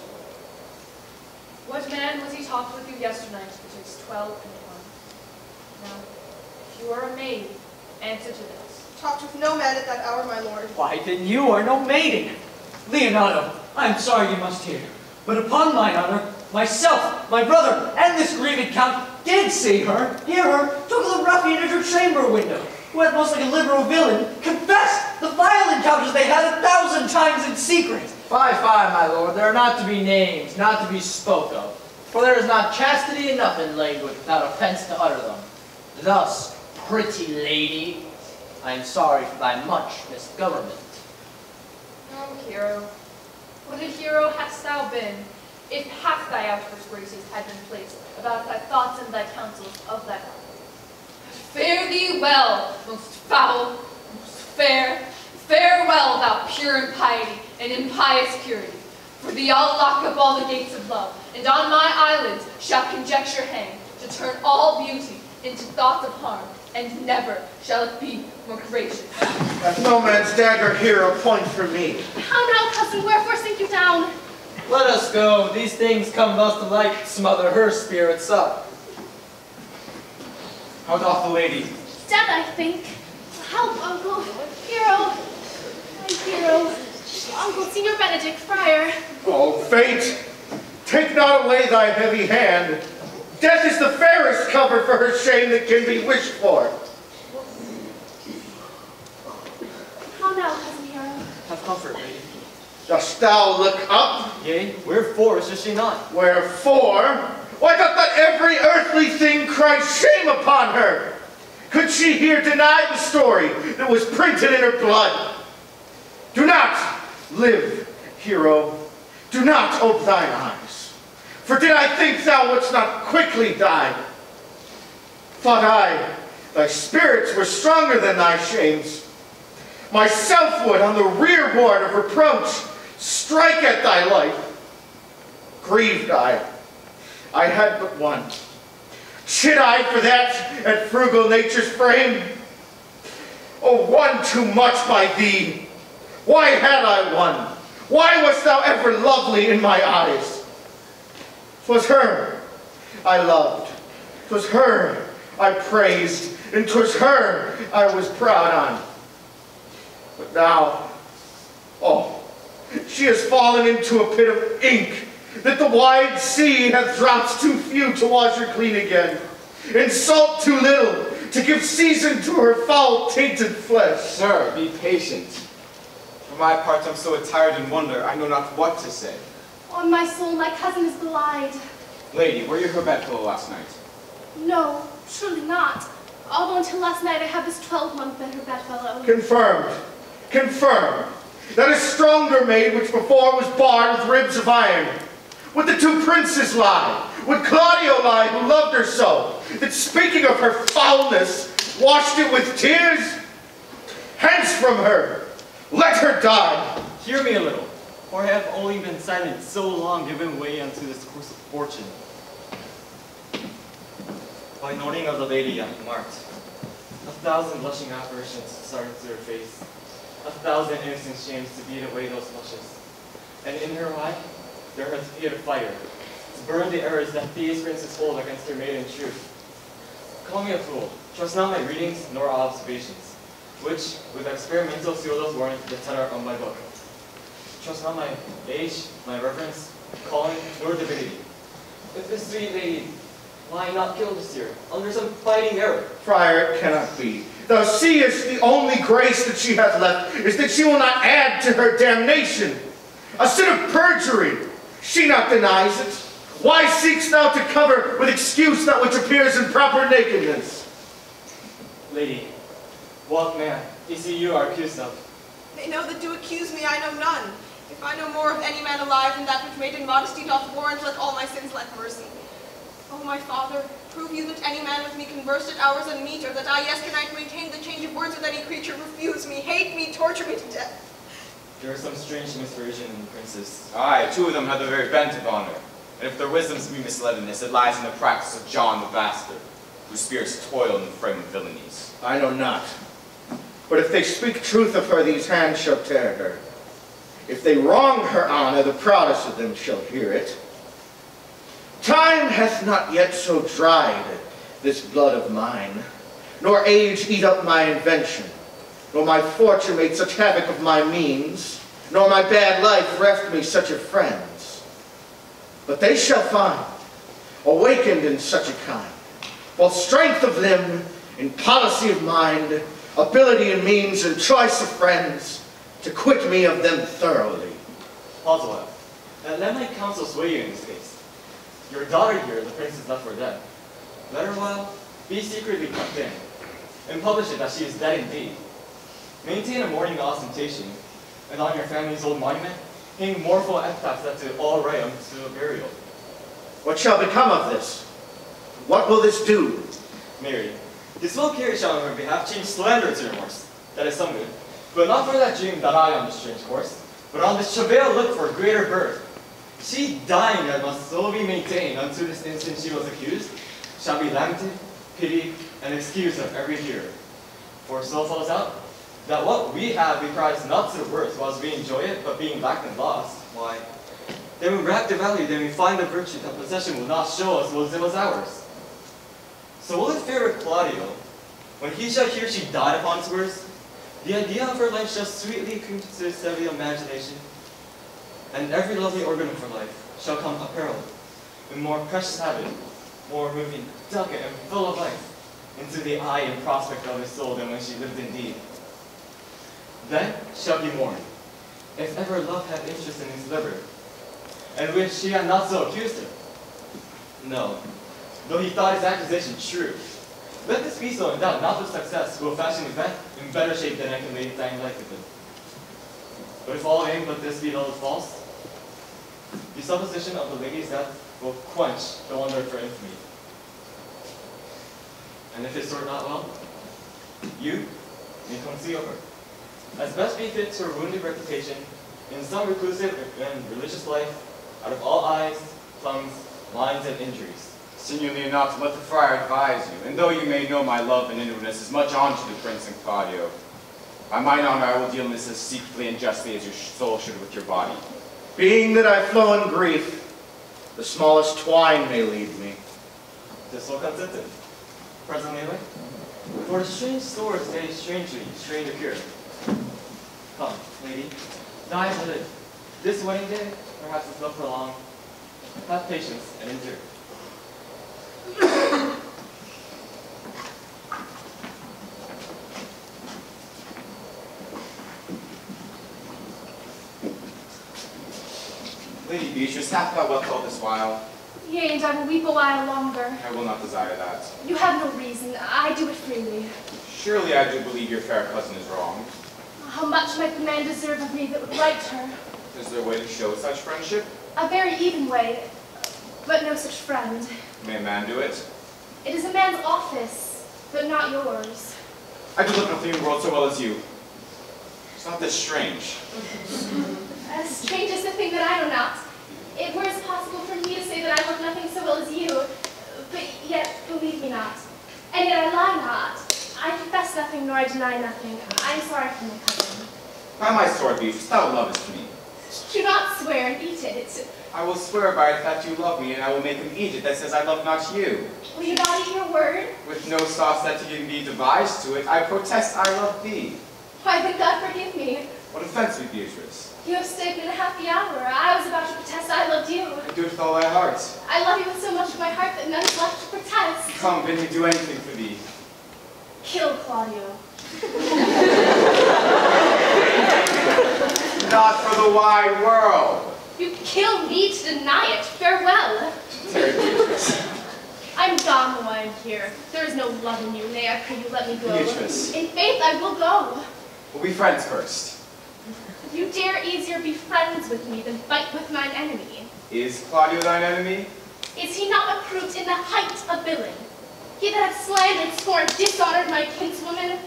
What man was he talked with you yesternight betwixt 12 and 1? Now, if you are a maid, answer to this. Talked with no man at that hour, my lord. Why, then you are no maiden. Leonato, I am sorry you must hear, but upon mine honor, myself, my brother, and this grieved count did see her, hear her, took the ruffian at her chamber window, who had most like a liberal villain, confessed the vile encounters they had 1,000 times in secret. Fie, my lord, there are not to be names, not to be spoke of, for there is not chastity enough in language without offense to utter them. Thus, pretty lady, I am sorry for thy much misgovernment. Oh, Hero, what a hero hast thou been, if half thy outburst graces had been placed about thy thoughts and thy counsels of thy heart. Fare thee well, most foul, most fair, farewell, thou pure impiety and impious purity. For thee I'll lock up all the gates of love, and on my eyelids shall conjecture hang, to turn all beauty into thoughts of harm, and never shall it be more gracious. Let no man's dagger Hero point for me. How now, cousin, wherefore sink you down? Let us go. These things come thus to light, smother her spirits up. How doth the lady? Dead, I think. Help, uncle. Hero. My hero. Uncle, Signor Benedict, friar. Oh, fate, take not away thy heavy hand. Death is the fairest cover for her shame that can be wished for. How now, cousin Hero? Have comfort, lady. Dost thou look up? Yea, wherefore is she not? Wherefore? Why doth not every earthly thing cry shame upon her? Could she here deny the story that was printed in her blood? Do not live, Hero. Do not ope thine eyes. For did I think thou wouldst not quickly die? Thought I, thy spirits were stronger than thy shames. Myself would, on the rearboard of reproach, strike at thy life. Grieved I had but one. Chid I for that at frugal nature's frame? Oh, one too much by thee. Why had I one? Why wast thou ever lovely in my eyes? 'Twas her I loved. 'Twas her I praised. And 'twas her I was proud on. But now, oh, she has fallen into a pit of ink that the wide sea hath dropped too few to wash her clean again, and salt too little to give season to her foul tainted flesh. Sir, be patient. For my part, I'm so attired in wonder, I know not what to say. On my soul, my cousin is belied. Lady, were you her bedfellow last night? No, truly not. Although until last night I have this 12-month been her bedfellow. Confirmed. Confirmed. That a stronger maid which before was barred with ribs of iron. Would the two princes lie? Would Claudio lie who loved her so? That speaking of her foulness, washed it with tears? Hence from her! Let her die! Hear me a little, for I have only been silent so long given way unto this course of fortune. By noting of the lady I have marked, 1,000 blushing apparitions started to her face, 1,000 innocent shames to beat away those blushes. And in her eye, there has appeared a fire, to burn the errors that these princes hold against her maiden truth. Call me a fool, trust not my readings nor observations, which, with experimental pseudos warrant the tenor of my book. Trust not my age, my reverence, calling, nor divinity. If this sweet lady why not kill this year, under some fighting error? Friar, it cannot be. Thou seest the only grace that she hath left is that she will not add to her damnation. A sin of perjury, she not denies it. Why seekst thou to cover with excuse that which appears in proper nakedness? Lady, what man is he you are accused of? They know that do accuse me, I know none. If I know more of any man alive than that which maiden modesty doth warrant, let all my sins lack mercy. O my father, prove you that any man with me conversed at hours unmeet, or that I yesternight maintained the change of words with any creature, refuse me, hate me, torture me to death. There is some strange misversion in the princes. Aye, two of them have the very bent of honor. And if their wisdoms be misled in this, it lies in the practice of John the Bastard, whose spirits toil in the frame of villainies. I know not. But if they speak truth of her, these hands shall tear her. If they wrong her honor, the proudest of them shall hear it. Time hath not yet so dried this blood of mine, nor age eat up my invention, nor my fortune made such havoc of my means, nor my bad life reft me such of friends. But they shall find, awakened in such a kind, both strength of limb and policy of mind, ability and means and choice of friends, to quit me of them thoroughly. Pause a while, and let my counsel sway you in this case. Your daughter here, the princess left for dead. Let her while be secretly tucked in, and publish it that she is dead indeed. Maintain a mourning ostentation, and on your family's old monument, hang mournful epitaphs that to all right unto a burial. What shall become of this? What will this do? Mary, this will carry shall on her behalf change slander to remorse. That is some good. But not for that dream that I on this strange course, but on this travail look for greater birth. She dying that must so be maintained unto this instant she was accused, shall be lamented, pitied, and excused of every hearer. For so falls out, that what we have we prize not to the worth whilst we enjoy it, but being lacked and lost, why, then we wrap the value, then we find the virtue that possession will not show us was it was ours. So will it fare with Claudio, when he shall hear she died upon his words, the idea of her life shall sweetly creep to his heavy imagination, and every lovely organ of her life shall come apparelled in more precious habit, more moving, delicate, and full of life, into the eye and prospect of his soul than when she lived indeed. Then shall he mourn, if ever love had interest in his liver, and which she had not so accused him. No, though he thought his accusation true, let this be so in doubt, not with success, who will fashion event in better shape than I can lay dying life with him. But if all aim but this be held false, the supposition of the lady's death will quench the wonder of her infamy. And if it sort not well, you may conceal her, as best befits her wounded reputation, in some reclusive and religious life, out of all eyes, tongues, minds, and injuries. Signor Leonato, let the friar advise you, and though you may know my love and inwardness as much on to the prince and Claudio, by mine honor I will deal in this as secretly and justly as your soul should with your body. Being that I flow in grief, the smallest twine may lead me. This will consented. Presently, for the strange sores may strangely strange appear. Come, lady, die as I live. This wedding day, perhaps is not prolonged. Have patience and endure. Lady Beatrice, hast thou wept all this while? Yea, and I will weep a while longer. I will not desire that. You have no reason. I do it freely. Surely I do believe your fair cousin is wrong. How much might the man deserve of me that would right her? Is there a way to show such friendship? A very even way, but no such friend. May a man do it? It is a man's office, but not yours. I do look nothing in the world so well as you. It's not this strange. As strange as the thing that I know not. It were possible for me to say that I look nothing so well as you, but yet believe me not. And yet I lie not. I confess nothing, nor I deny nothing. I am sorry for my cousin. By my sword, Beatrice, thou lovest me. Do not swear and eat it. I will swear by it that you love me, and I will make him eat it that says I love not you. Will you not eat your word? With no sauce that can be devised to it, I protest I love thee. Why, then God forgive me. What offends me, Beatrice? You have stayed in a happy hour. I was about to protest I loved you. I do it with all thy heart. I love you with so much of my heart that none is left to protest. Come, bid me do anything for thee. Kill Claudio. Not for the wide world. You kill me to deny it. Farewell. Tarry, Beatrice. I'm gone though I am here. There is no love in you. Nay, I pray you let me go. Beatrice. In faith, I will go. We'll be friends first. You dare easier be friends with me than fight with mine enemy. Is Claudio thine enemy? Is he not approved in the height of villain? He that hath slandered, scorned, dishonored my kinswoman?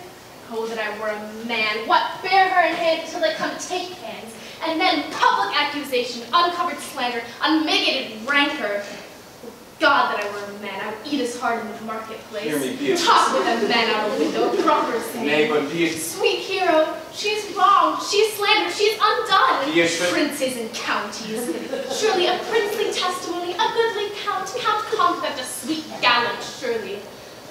Oh, that I were a man! What, bear her in hand until they come to take hands, and then public accusation, uncovered slander, unmitigated rancor. God, that I were a man, I would eat his heart in the marketplace. Hear me, Beatrice. Talk with a man out of window, proper saying. Nay, but Beatrice. Sweet hero, she's wrong, she's slandered, she's undone. Beatrice. Princes and counties. Surely a princely testimony, a goodly count, Count Confect, a sweet gallant, surely.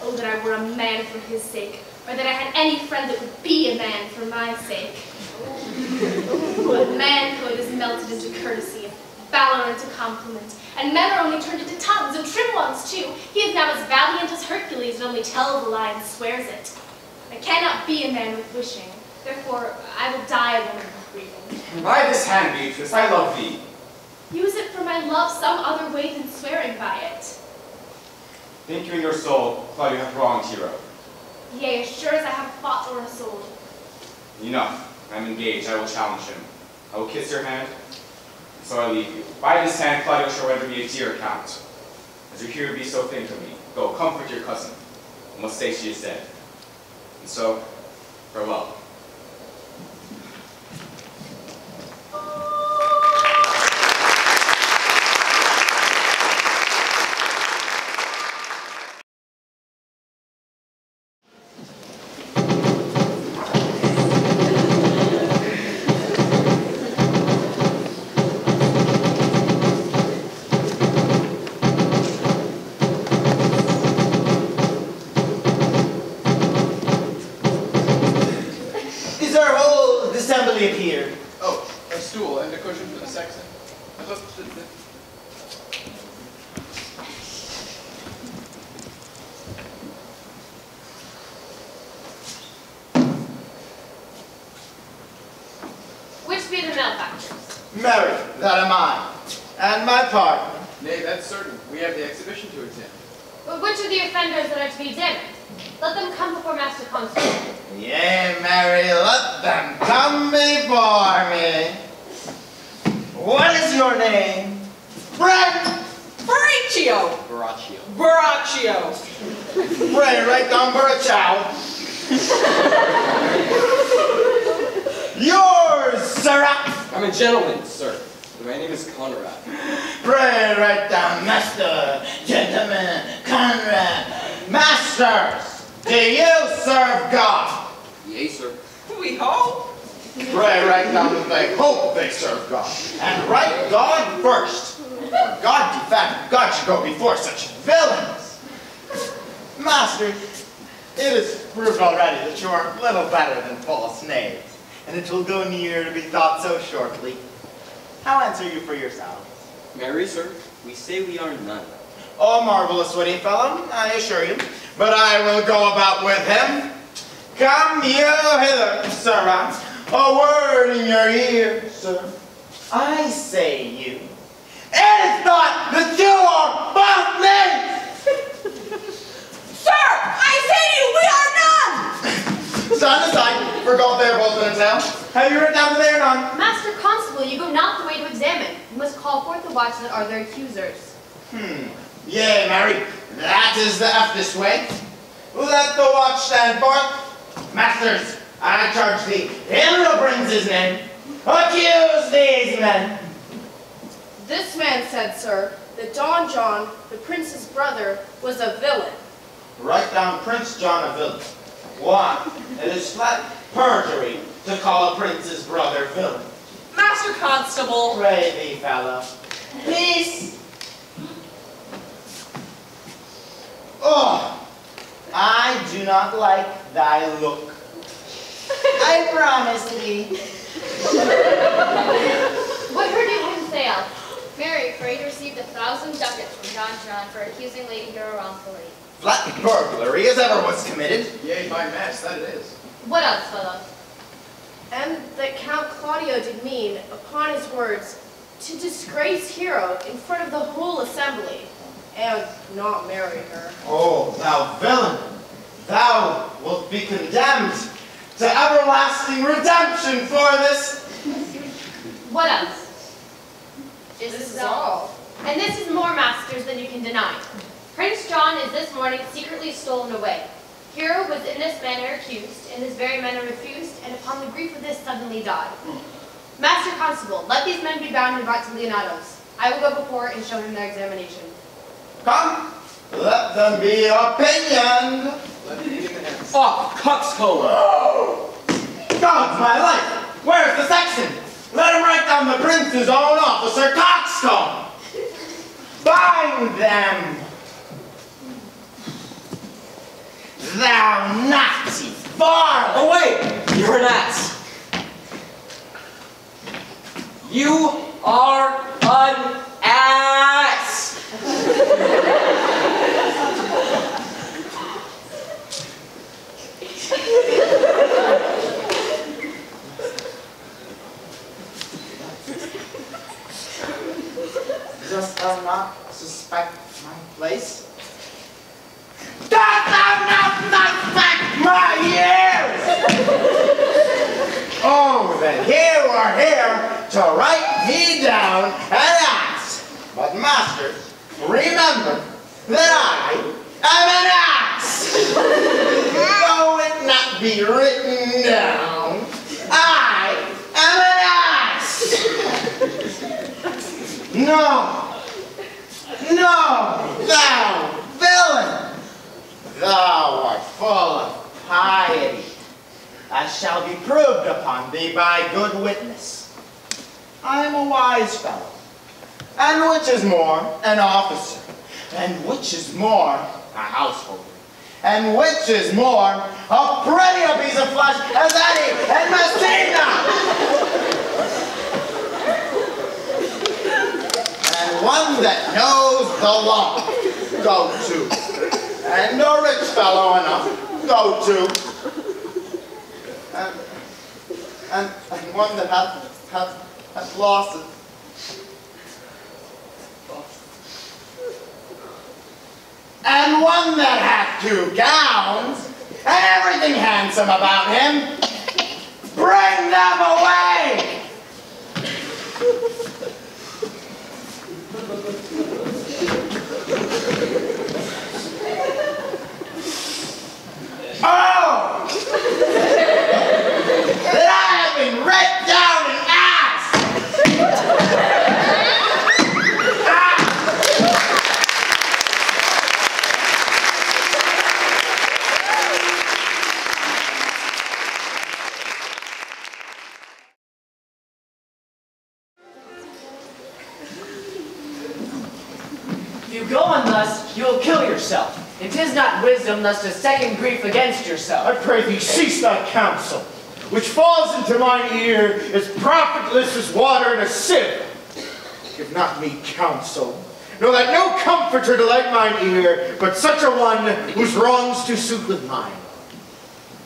Oh, that I were a man for his sake, or that I had any friend that would be a man for my sake. But manhood is melted into courtesy, valor into compliment, and men are only turned into tongues, and trim ones too. He is now as valiant as Hercules, and only tells a lie and swears it. I cannot be a man with wishing, therefore I will die a woman with grieving. By this hand, Beatrice, I love thee. Use it for my love some other way than swearing by it. Think you in your soul, Claudio hath wronged Hero. Yea, as sure as I have fought or a sword. Enough. I am engaged. I will challenge him. I will kiss your hand, so I leave you. By this hand, Claudio shall render me a dear account. As your hero be so fain to me, go, comfort your cousin, and must say she is dead. And so, farewell. Here. Oh, a stool and a cushion for the sexton. I thought Which be the malefactors? Mary, that am I. And my partner. Nay, that's certain. We have the exhibition to examine. But which are the offenders that are to be examined? Let them come before Master Constable. Yea, Mary, let them come before me. What is your name? Baraccio! Baraccio. Baraccio! Pray, right down Baraccio. Yours, sirrah. I'm a gentleman, sir. My name is Conrad. Pray, right down, master, gentlemen, Conrad. Masters, do you serve God? Yea, sir. We hope. Pray, right down that they hope they serve God. And right God first. For God defend, God should go before such villains. Master, it is proved already that you are little better than false knaves, and it will go near to be thought so shortly. How answer you for yourselves? Marry, sir, we say we are none. Oh, marvelous witty fellow, I assure you. But I will go about with him. Come you hither, sirrah. A word in your ear, sir. I say you. It is not that you are Have you written down the there none? Master Constable, you go not the way to examine. You must call forth the watch that are their accusers. Yea, Mary, that is the this way. Let the watch stand forth. Masters, I charge thee, in the prince's name, accuse these men. This man said, sir, that Don John, the prince's brother, was a villain. Write down Prince John a villain. Why? It is flat perjury to call a prince's brother villain. Master Constable. Pray thee, fellow. Peace. Oh, I do not like thy look. I promise thee. What heard you him say else? Mary, afraid, received 1,000 ducats from Don John for accusing Lady Hero wrongfully. Flat burglary as ever was committed. Yea, by mass, that it is. What else, fellow? And that Count Claudio did mean, upon his words, to disgrace Hero in front of the whole assembly, and not marry her. Oh, thou villain, thou wilt be condemned to everlasting redemption for this. What else? This is all. And this is more, masters, than you can deny. Prince John is this morning secretly stolen away. Hero was in this manner accused, in this very manner refused, and upon the grief of this suddenly died. Master Constable, let these men be bound and brought to Leonato's. I will go before and show him their examination. Come, let them be opinioned. Let it be in the hands. Oh, coxcomb! Oh, God's my life! Where's the sexton? Let him write down the prince's own officer, coxcomb! Bind them! Thou Nazi varlet! Oh wait! You're an ass! You are an ass! Dost thou not suspect my place? Dost thou not suspect my years? Oh, then you are here to write me down an ass. But masters, remember that I am an ass. Though it not be written down, I am an ass. No, thou villain! Thou art full of piety, as shall be proved upon thee by good witness. I am a wise fellow, and which is more, an officer, and which is more, a householder, and which is more, a prettier piece of flesh as any in Messina! One that knows the law, go to. And a rich fellow enough, go to. And one that hath lost it. And one that hath 2 gowns, and everything handsome about him. Bring them away! Oh! That I have been read down an ass! If you go on thus, you will kill yourself. It is not wisdom thus to second grief against yourself. I pray thee cease thy counsel, which falls into mine ear as profitless as water in a sieve. Give not me counsel, nor let no comforter delight mine ear, but such a one whose wrongs do suit with mine.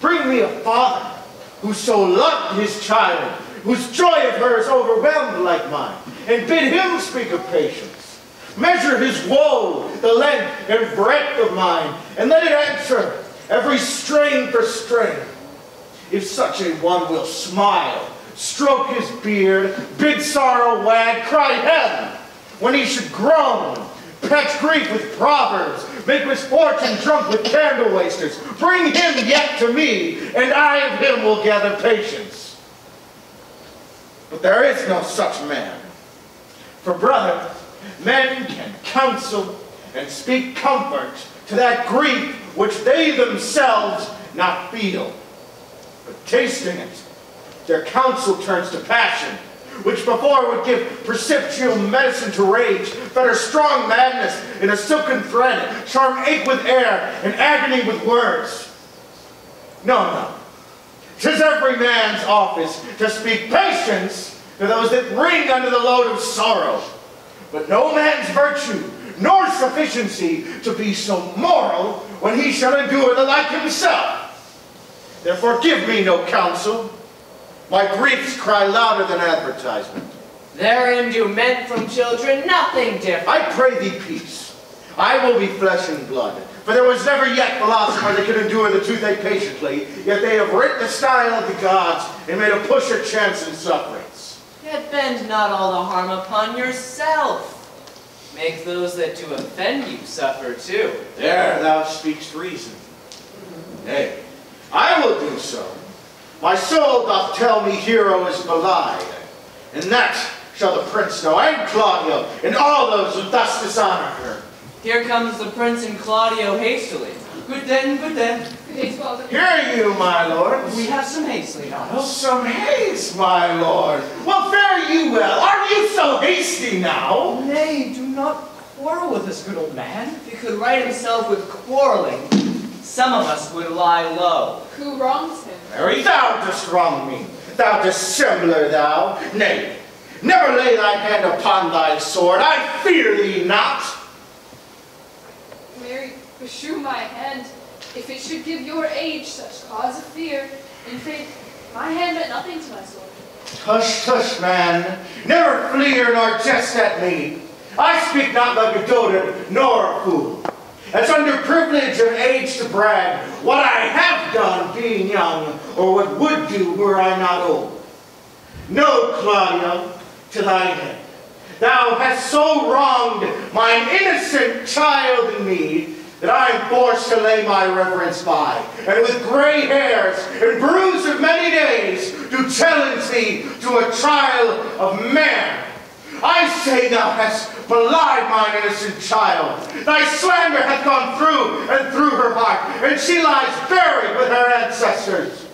Bring me a father who so loved his child, whose joy of hers overwhelmed like mine, and bid him speak of patience. Measure his woe, the length and breadth of mine, and let it answer every strain for strain. If such a one will smile, stroke his beard, bid sorrow wag, cry heaven, when he should groan, patch grief with proverbs, make misfortune drunk with candle wasters, bring him yet to me, and I of him will gather patience. But there is no such man. For brother, men can counsel and speak comfort to that grief which they themselves not feel. But tasting it, their counsel turns to passion, which before would give perceptual medicine to rage, fetter strong madness in a silken thread, charm ache with air, and agony with words. No, no. 'Tis every man's office to speak patience to those that wring under the load of sorrow, but no man's virtue nor sufficiency to be so moral when he shall endure the like himself. Therefore give me no counsel. My griefs cry louder than advertisement. Therein do men from children nothing different. I pray thee peace. I will be flesh and blood. For there was never yet philosopher that could endure the toothache patiently, yet they have writ the style of the gods and made a push at chance and sufferings. Yet bend not all the harm upon yourself. Make those that do offend you suffer too. There thou speakst reason. Nay, I will do so. My soul doth tell me Hero is belied, and that shall the prince know, and Claudio, and all those who thus dishonor her. Here comes the prince and Claudio hastily. Good den, good den. Good day, Father. Hear you, my lord. We have some haste, Leonardo. Some haste, my lord. Well, fare you well. Are you so hasty now? Nay, do not quarrel with this good old man. If he could right himself with quarreling, some of us would lie low. Who wrongs him? Mary, thou dost wrong me. Thou dissembler, thou. Nay, never lay thy hand upon thy sword. I fear thee not. Mary, beshrew my hand, if it should give your age such cause of fear. In faith, my hand meant nothing to my sword. Tush, tush, man. Never fleer nor jest at me. I speak not like a dotard nor a fool. As under privilege of age to brag, what I have done being young, or what would do were I not old. Know, Claudio, to thy head, thou hast so wronged mine innocent child and me, that I am forced to lay my reverence by, and with gray hairs and bruise of many days, do challenge thee to a trial of man. I say thou hast belied mine innocent child. Thy slander hath gone through and through her heart, and she lies buried with her ancestors.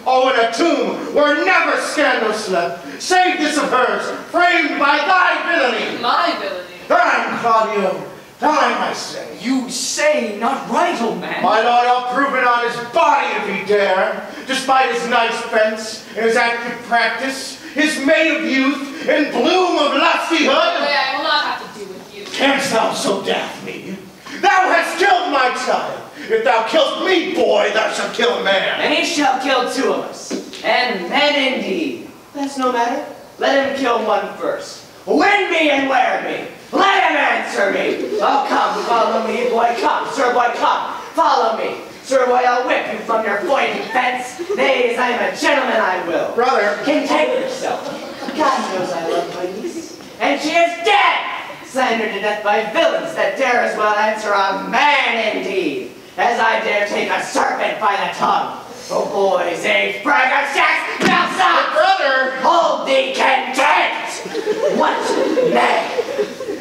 Oh, in a tomb where never scandal slept, save this of hers, framed by thy villainy. My villainy? Thine, Claudio, thine, I say. You say not right, old man. My lord, I'll prove it on his body if he dare, despite his nice fence and his active practice, his maid of youth and bloom of lustihood. Wait, I will not have to do with you. Canst thou so daff me? Thou hast killed my child. If thou killst me, boy, thou shalt kill a man. And he shall kill two of us. And men indeed. That's no matter. Let him kill one first. Win me and wear me. Let him answer me. Oh, come, follow me, boy, come. Sir, boy, come. Follow me. Sir, boy, I'll whip you from your pointy fence. Nays, I am a gentleman, I will. Brother. Contain yourself. God knows I love my niece. And she is dead. Slandered to death by villains that dare as well answer a man indeed, as I dare take a serpent by the tongue. Oh, boys, a braggart shacks, now stop! Brother! Hold thee content! What? Nay,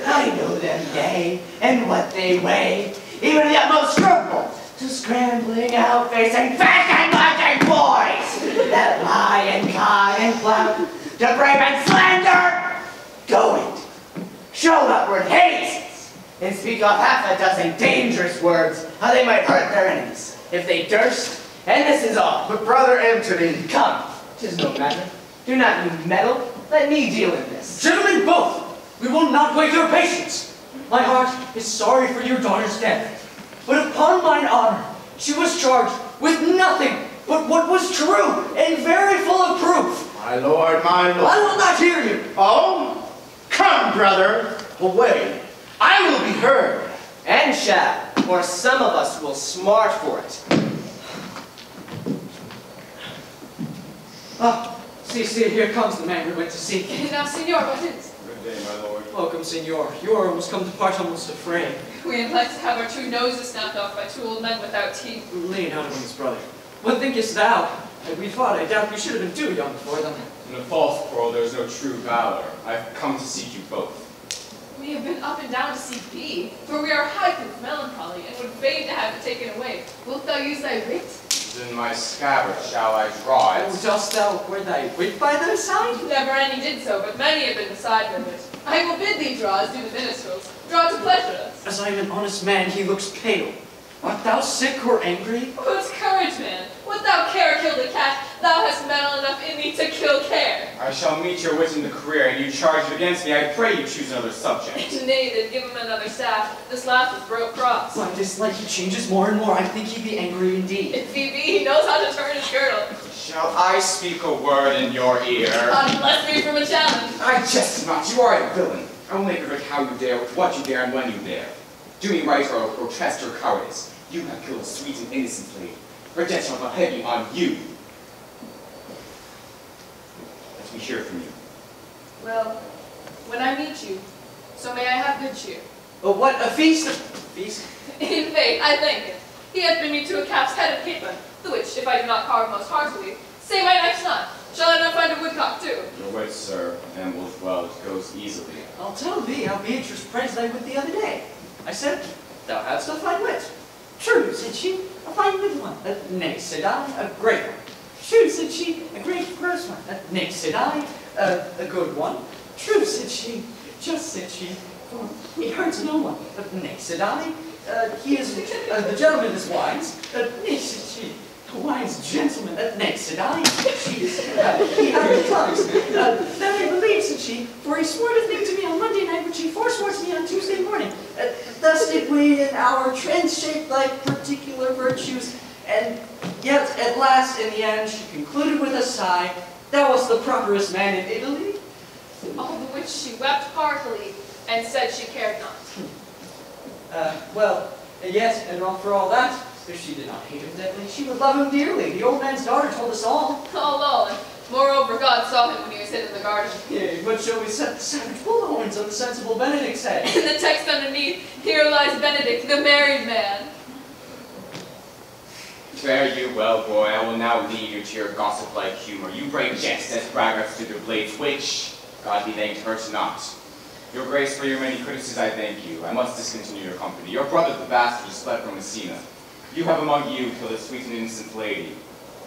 I know them, yea, and what they weigh, even the utmost scruple, to scrambling, out-facing, fast-and-marching boys that lie and cry and flout, to brave and slander, go it. Show upward haste, and speak off half a dozen dangerous words, how they might hurt their enemies, if they durst, and this is all. But brother Antony. Come, 'tis no matter. Do not you meddle, let me deal in this. Gentlemen both, we will not wait your patience. My heart is sorry for your daughter's death, but upon mine honor, she was charged with nothing but what was true and very full of proof. My lord, my lord. I will not hear you. Oh? Come, brother, away. I will be heard. And shall, or some of us will smart for it. Ah, See, here comes the man we went to seek. Now, Signor, what is? Good day, my lord. Welcome, Signor. You are almost come to part almost afraid. We had like to have our two noses snapped off by two old men without teeth. Leonardo and his brother. What thinkest thou? Had we fought, I doubt we should have been too young for them. In a false quarrel, there is no true valor. I have come to seek you both. We have been up and down to seek thee, for we are high with melancholy, and would fain to have it taken away. Wilt thou use thy wit? In my scabbard shall I draw it. Oh, dost thou wear thy wit by thy side? Never any did so, but many have been beside their wit. I will bid thee draw as do the minstrels. Draw to pleasure us. As I am an honest man, he looks pale. Art thou sick or angry? Put courage, man. Would thou care kill the cat? Thou hast metal enough in thee to kill care. I shall meet your wit in the career, and you charge it against me. I pray you choose another subject. Nay, then give him another staff. This last was broke cross. By this light he changes more and more. I think he be angry indeed. If he be, he knows how to turn his girdle. Shall I speak a word in your ear? Unbless me from a challenge. I jest not. You are a villain. I will make it how you dare, what you dare, and when you dare. Do me right or protest your cowardice. You have killed a sweet and innocent lady. Her death shall not heavy on you. Let me hear from you. Well, when I meet you, so may I have good cheer. But what a feast of... feast? In faith, I thank him. He hath been me to a calf's head of capon, the which, if I do not carve most heartily, say my next not. Shall I not find a woodcock too? Your wit, sir, ambles well, it goes easily. I'll tell thee how Beatrice praised thy wit the other day. I said, thou hadst a fine wit. True, said she, a fine good one. Nay, said I, a great one. True, said she, a great gross one. Nay, said I, a good one. True, said she, just said she, for he hurts no one. Nay, said I, he is, the gentleman is wise. Nay, said she, a wise gentleman. Nay, said I, she is, he hardly tongues. That I believe, said she, for he swore a thing to me on Monday night, which he forswore to me on Tuesday morning. Thus did we in our trends shape like particular virtues, and yet at last, in the end, she concluded with a sigh, thou wast the properest man in Italy. All the which she wept heartily, and said she cared not. Well, yes, and for all that, if she did not hate him deadly, she would love him dearly. The old man's daughter told us all. Oh, lol, and moreover, God saw him when he was hid in the garden. Yea, but shall we set the savage bullhorns on the sensible Benedict's head? In the text underneath, here lies Benedict, the married man. Fare you well, boy. I will now leave you to your gossip-like humor. You bring jest as braggarts to their blades, which, God be thanked, hurts not. Your grace, for your many courtesies, I thank you. I must discontinue your company. Your brother, the bastard, has fled from Messina. You have among you killed a sweet and innocent lady.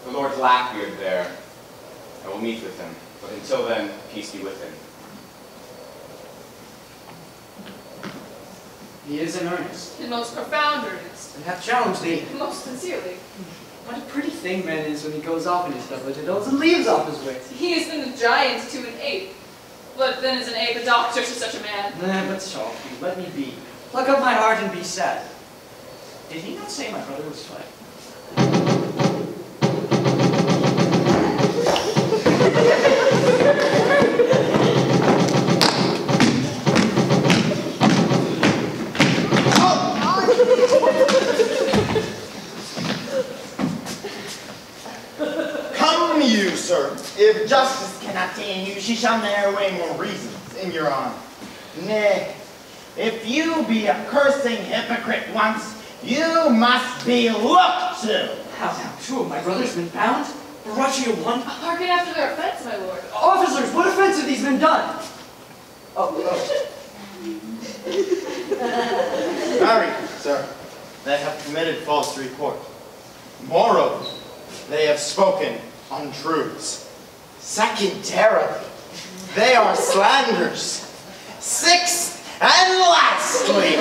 The Lord Blackbeard there. I will meet with him, but until then, peace be with him. He is in earnest. In most profound earnest. And hath challenged thee. Most sincerely. What a pretty thing man is when he goes off in his doublet and leaves off his wit. He has been a giant to an ape. But then is an ape a doctor to such a man? But Shalky, let me be. Pluck up my heart and be sad. Did he not say my brother was fled? Come you, sir. If justice cannot tame you, she shall narrow away more reasons in your honor. Nay, if you be a cursing hypocrite once, you must be looked to. How now, two of my brothers been bound? Borachio one? Hearken after their offense, my lord. Officers, what offense have these been done? Marry, sir, they have committed false report. Moreover, they have spoken untruths. Secondarily, they are slanders. Sixth, and lastly,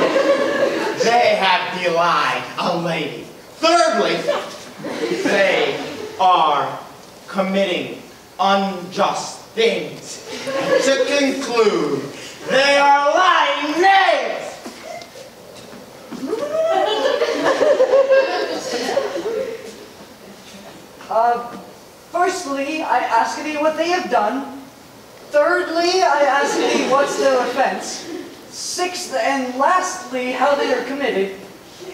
they have belied a lady. Thirdly, they are committing unjust things. And to conclude, they are lying knaves. Firstly, I ask thee what they have done. Thirdly, I ask thee what's their offense. Sixth and lastly, how they are committed.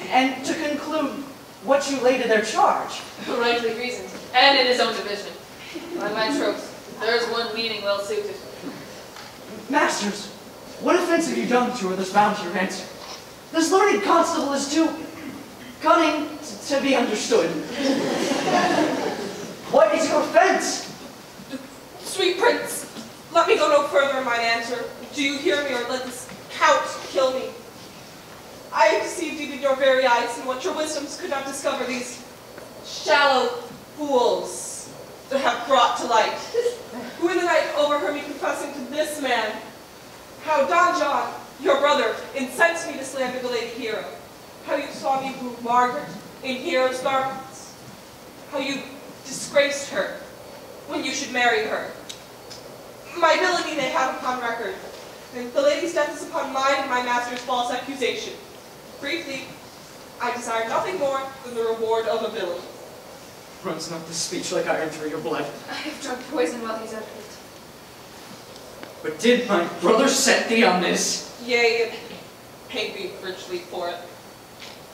And to conclude, what you lay to their charge. Rightly reasoned, and in his own division. By my tropes, There's one meaning well suited. Masters, what offense have you done that you are thus bound to your answer? This learned constable is too cunning to be understood. What is your offense? Sweet prince, let me go no further in mine answer. Do you hear me, or let this count kill me? I have deceived even your very eyes, and what your wisdoms could not discover, these shallow fools that have brought to light, who in the night overheard me confessing to this man how Don John, your brother, incensed me to slander the Lady Hero, how you saw me woo Margaret in Hero's garments, how you disgraced her when you should marry her. My villainy they have upon record, and the lady's death is upon mine and my master's false accusation. Briefly, I desire nothing more than the reward of a villain. Runs not this speech like iron through your blood? I have drunk poison while he's out of it. But did my brother set thee on this? Yea, and paid me richly for it.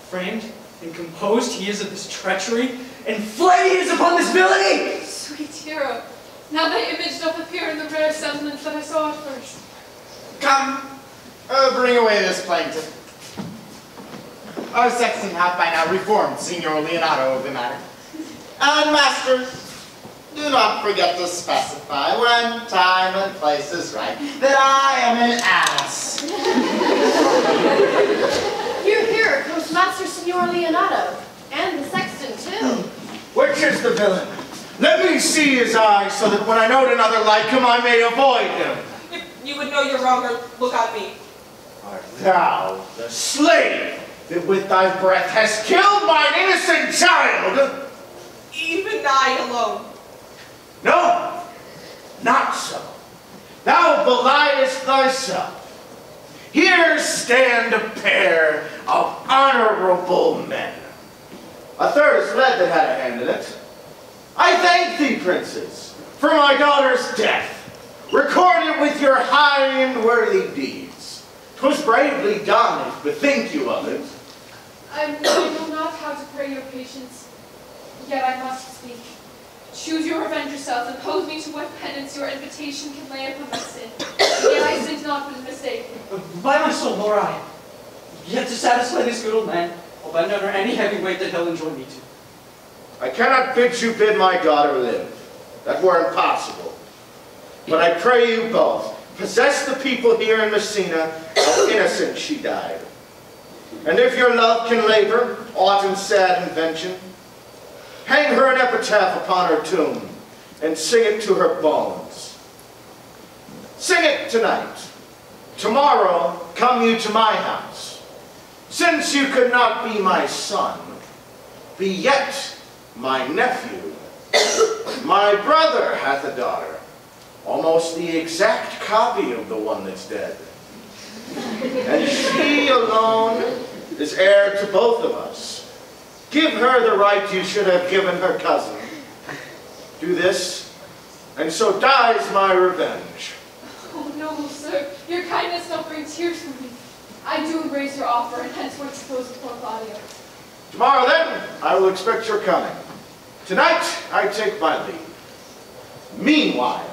Framed and composed he is of this treachery, and fled he is upon this villainy! Sweet hero, now thy image doth appear in the rare semblance that I saw at first. Come, bring away this plaintiff. Our sexton hath by now reformed Signor Leonardo of the matter. And masters, do not forget to specify when time and place is right that I am an ass. Here comes Master Signor Leonardo, and the sexton too. Which is the villain? Let me see his eyes, so that when I note another like him, I may avoid him. If you would know you're wrong, or look on me. Art thou the slave that with thy breath hast killed mine innocent child? Even I alone. No, not so. Thou beliest thyself. Here stand a pair of honorable men. A third is led that had a hand in it. I thank thee, princes, for my daughter's death. Record it with your high and worthy deeds. 'Twas bravely done, if bethink you of it. I know not how to pray your patience, yet I must speak. Choose your revenge yourself, and pose me to what penance your invitation can lay upon my sin. Yet I sinned not but mistaken. By my soul, nor I. Yet to satisfy this good old man, I'll bend under any heavy weight that he'll enjoin me to. I cannot bid you bid my daughter live. That were impossible. But I pray you both, possess the people here in Messina how innocent she died. And if your love can labor aught in sad invention, hang her an epitaph upon her tomb, and sing it to her bones. Sing it tonight. Tomorrow come you to my house. Since you could not be my son, be yet my nephew. My brother hath a daughter, almost the exact copy of the one that's dead. And she alone is heir to both of us. Give her the right you should have given her cousin. Do this, and so dies my revenge. Oh, noble sir, your kindness don't bring tears from me. I do embrace your offer, and henceforth suppose the poor Claudio. Tomorrow then, I will expect your coming. Tonight, I take my leave. Meanwhile,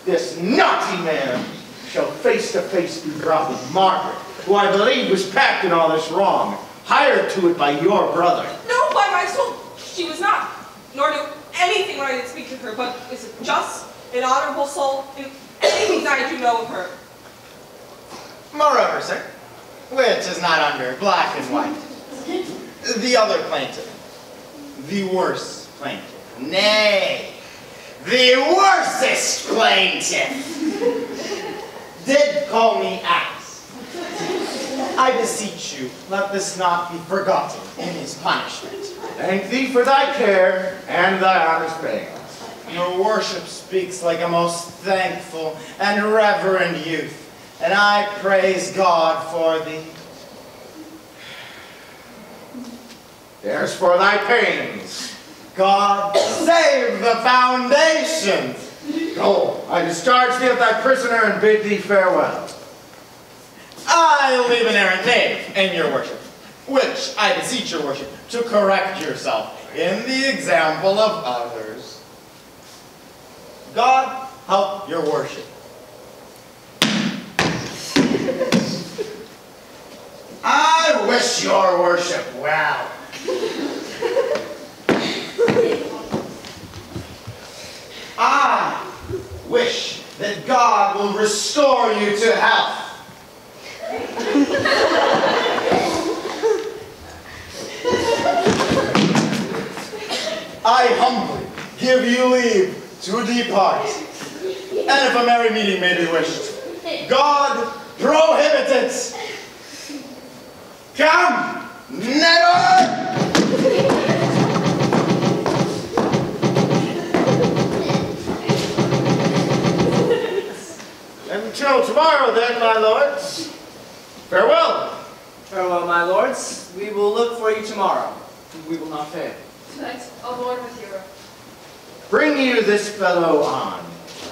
this naughty man shall face to face be brought with Margaret, who I believe was packed in all this wrong, hired to it by your brother. No, by my soul, she was not, nor do anything when I did speak to her, but is a just and honorable soul in anything that I do know of her. Moreover, sir, which is not under black and white, the other plaintiff, the worst plaintiff, nay, the worsest plaintiff, did call me ass. I beseech you, let this not be forgotten in his punishment. Thank thee for thy care and thy honest pains. Your worship speaks like a most thankful and reverend youth, and I praise God for thee. There's for thy pains. God save the foundation. Go, I discharge thee of thy prisoner and bid thee farewell. I leave an errant knave in your worship, which I beseech your worship to correct yourself in the example of others. God help your worship. I wish your worship well. I wish that God will restore you to health. I humbly give you leave to depart. And if a merry meeting may be wished, God prohibit it. Come, never! Until tomorrow then, my lords. Farewell. Farewell, my lords. We will look for you tomorrow. We will not fail. Tonight, aboard with Huron. Bring you this fellow on.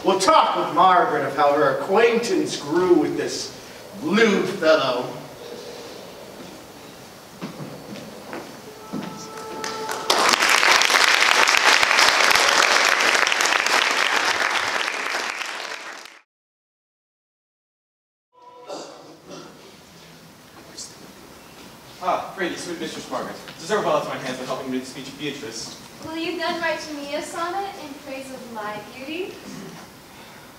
We'll talk with Margaret of how her acquaintance grew with this lewd fellow. Ah, Brady, sweet Mistress Margaret. Deserve well at my hands for helping me to the speech of Beatrice. Will you then write to me a sonnet in praise of my beauty?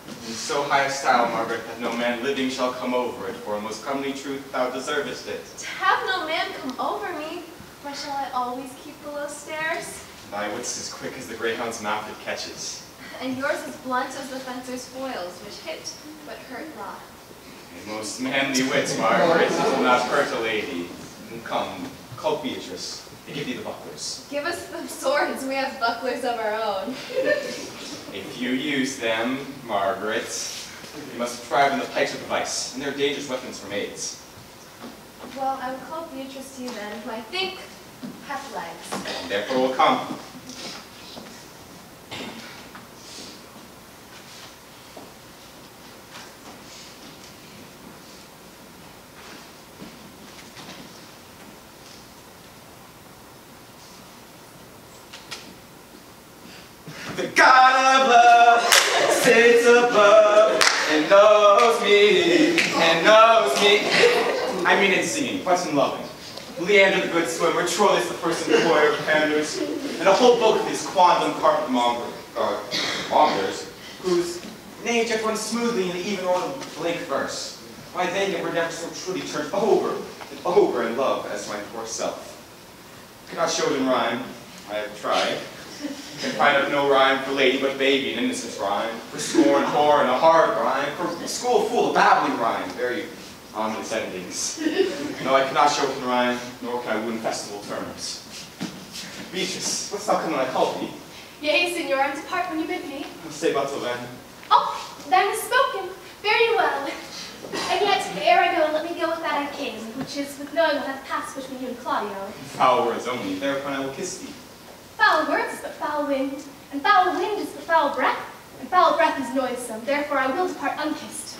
In so high a style, Margaret, that no man living shall come over it, for in most comely truth thou deservest it. To have no man come over me, why shall I always keep below stairs? Thy wit's as quick as the greyhound's mouth it catches. And yours as blunt as the fencer's foils, which hit but hurt not. A most manly wit, Margaret, it will not hurt a lady. Come, call Beatrice, and give thee the bucklers. Give us the swords, we have bucklers of our own. If you use them, Margaret, you must thrive in the pikes of device, and they are dangerous weapons for maids. Well, I will call Beatrice to you then, who I think have legs. And therefore will come. The God of love sits above and knows me, I mean in singing, but in loving. Leander the good swimmer, Troilus the first employer of panders, and a whole book of these quondam carpet mongers, whose names yet run smoothly in the even order of blank verse. Why they were never so truly turned over and over in love as my poor self. Could not show it in rhyme, I have tried. Can find out no rhyme for lady but baby, an innocent rhyme, for scorn, whore, and a hard rhyme, for school fool, a babbling rhyme, very ominous endings. No, I cannot show it in rhyme, nor can I win festival terms. Beatrice, what's thou come when I call thee? Yea, Signor, and depart when you bid me. Stay but till then. Oh, then is spoken. Very well. And yet, ere I go, let me go with that I came, which is with knowing what hath passed between you and Claudio. Foul words only, thereupon I will kiss thee. Foul words is but foul wind, and foul wind is but foul breath, and foul breath is noisome. Therefore I will depart unkissed.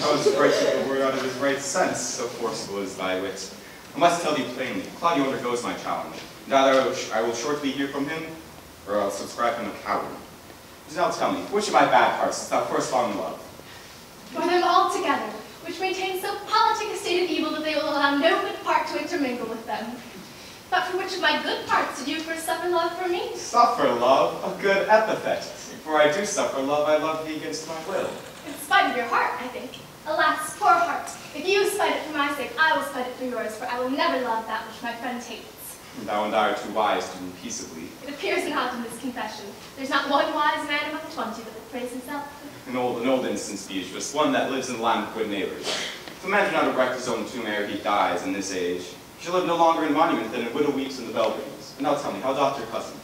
I was breaking the word out of his right sense, so forcible is thy wit. I must tell thee plainly, Claudio undergoes my challenge, and either I will shortly hear from him, or I'll subscribe him a coward. Now tell me, which of my bad parts didst thou first fall in love? For them all together, which maintain so politic a state of evil that they will allow no good part to intermingle with them. But for which of my good parts did you first suffer love for me? Suffer love, a good epithet. For I do suffer love, I love thee against my will. In spite of your heart, I think. Alas, poor heart, if you spite it for my sake, I will spite it for yours, for I will never love that which my friend hates. Thou and I are too wise to move peaceably. It appears not in this confession. There's not one wise man among 20 that would praise himself. An old instance, Beatrice, one that lives in the land of good neighbors. If a man do not erect his own tomb ere he dies in this age, he shall live no longer in monument than a widow weeps in the bell rings. And now tell me, how doth your cousin?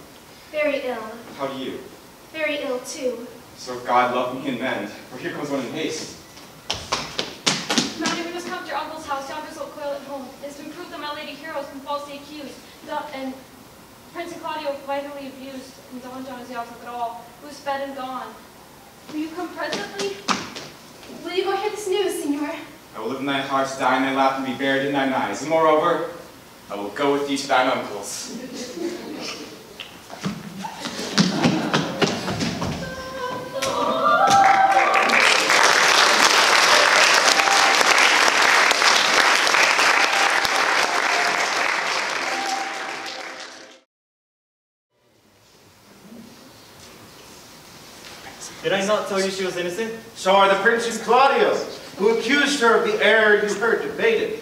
Very ill. How do you? Very ill, too. So if God love me and mend, for here comes one in haste. Madam, we must come to your uncle's house, yonder so coil at home. It is to prove that my lady hero has been falsely accused, and Prince and Claudio vitally abused, and Don John is the author of it all, who is fed and gone. Will you come presently? Will you go hear this news, Signor? I will live in thy heart, die in thy lap, and be buried in thine eyes. And moreover, I will go with thee to thine uncle's. Did I not tell you she was innocent? So are the Prince and Claudio, who accused her of the error you heard debated.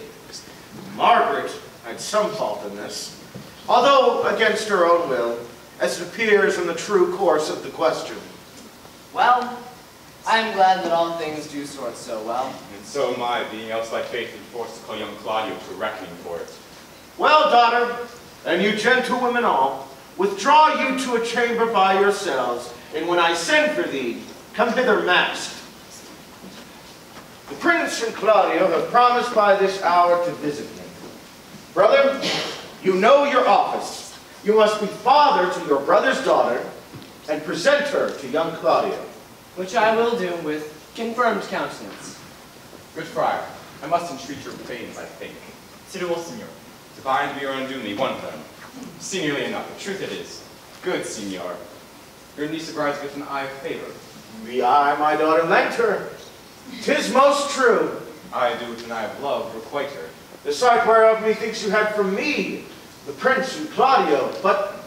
Margaret had some fault in this, although against her own will, as it appears from the true course of the question. Well, I am glad that all things do sort so well. And so am I, being else by fate been forced to call young Claudio to a reckoning for it. Well, daughter, and you gentlewomen all, withdraw you to a chamber by yourselves, and when I send for thee, come hither masked. The Prince and Claudio have promised by this hour to visit me. Brother, you know your office. You must be father to your brother's daughter, and present her to young Claudio. Which I will do with confirmed countenance. Good friar, I must entreat your fanes, I think. Signor, Signor. To bind me or undo me, one of them. Seniorly enough, the truth it is. Good, Signor. Your niece regards with an eye of favor. The eye my daughter lent her. 'Tis most true. I do with an eye of love requite her. The sight whereof methinks you had from me, the Prince and Claudio. But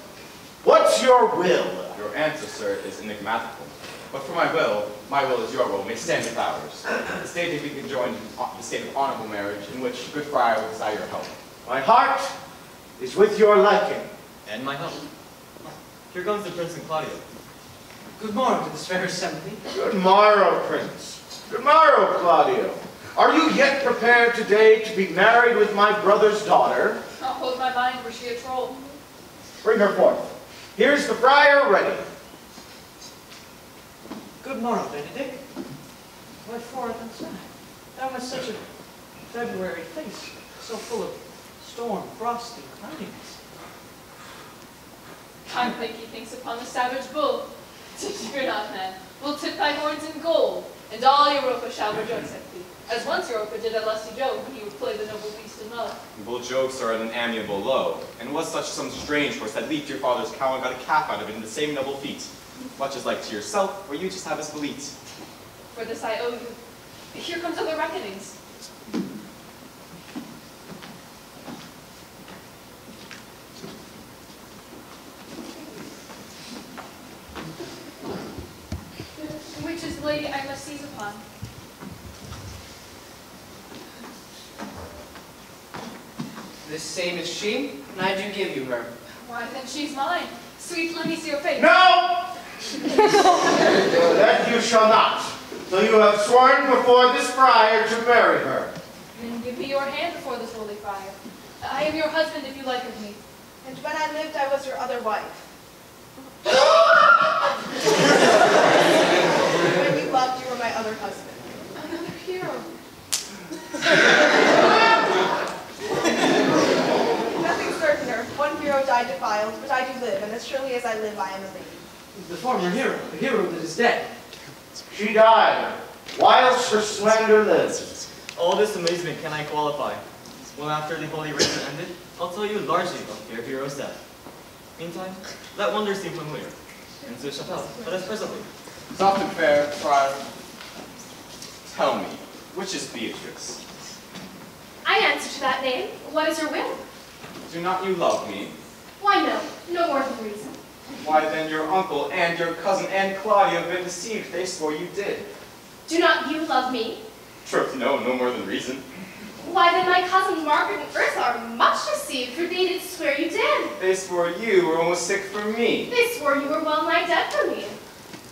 what's your will? Your answer, sir, is enigmatical. But for my will is your will, may stand with ours. The state if we can join the state of honorable marriage, in which good friar will desire your help. My heart is with your liking. And my help. Here comes the Prince and Claudio. Good morrow to this fair assembly. Good morrow, Prince. Good morrow, Claudio. Are you yet prepared today to be married with my brother's daughter? I'll hold my mind, were she a troll. Bring her forth. Here's the friar ready. Good morrow, Benedict. What forth and sad? Thou hast such a February face, so full of storm, frost, and cloudiness. I think he thinks upon the savage bull. Fear not, man. We'll tip thy horns in gold, and all Europa shall rejoice at thee, as once Europa did at lusty Jove when he would play the noble beast in love. Bold jokes are at an amiable low, and was such some strange horse that leaped your father's cow and got a calf out of it in the same noble feat, much as like to yourself, where you just have us believed. For this I owe you. Here comes other reckonings. Which is the lady I must seize upon? This same is she, and I do give you her. Why, then she's mine. Sweet, let me see your face. No! That you shall not, till you have sworn before this friar to marry her. Then give me your hand before this holy fire. I am your husband if you like of me. And when I lived, I was your other wife. When you loved, you were my other husband. Another hero. Nothing certainer. One hero died defiled, but I do live, and as surely as I live, I am a lady. The former hero, the hero that is dead. She died, whilst her splendor lives. All this amazement can I qualify. Well, after the holy ritual ended, I'll tell you largely of your hero's death. Meantime, let wonder seem familiar, and so shall tell, but as presently. Soft and fair, friar, tell me, which is Beatrix? I answer to that name. What is your will? Do not you love me? Why no, no more than reason. Why then your uncle and your cousin and Claudia have been deceived, they swore you did. Do not you love me? Troth, no more than reason. Why then my cousins Margaret and Ursula are much deceived, for they did swear you did. They swore you were almost sick for me. They swore you were well nigh dead for me.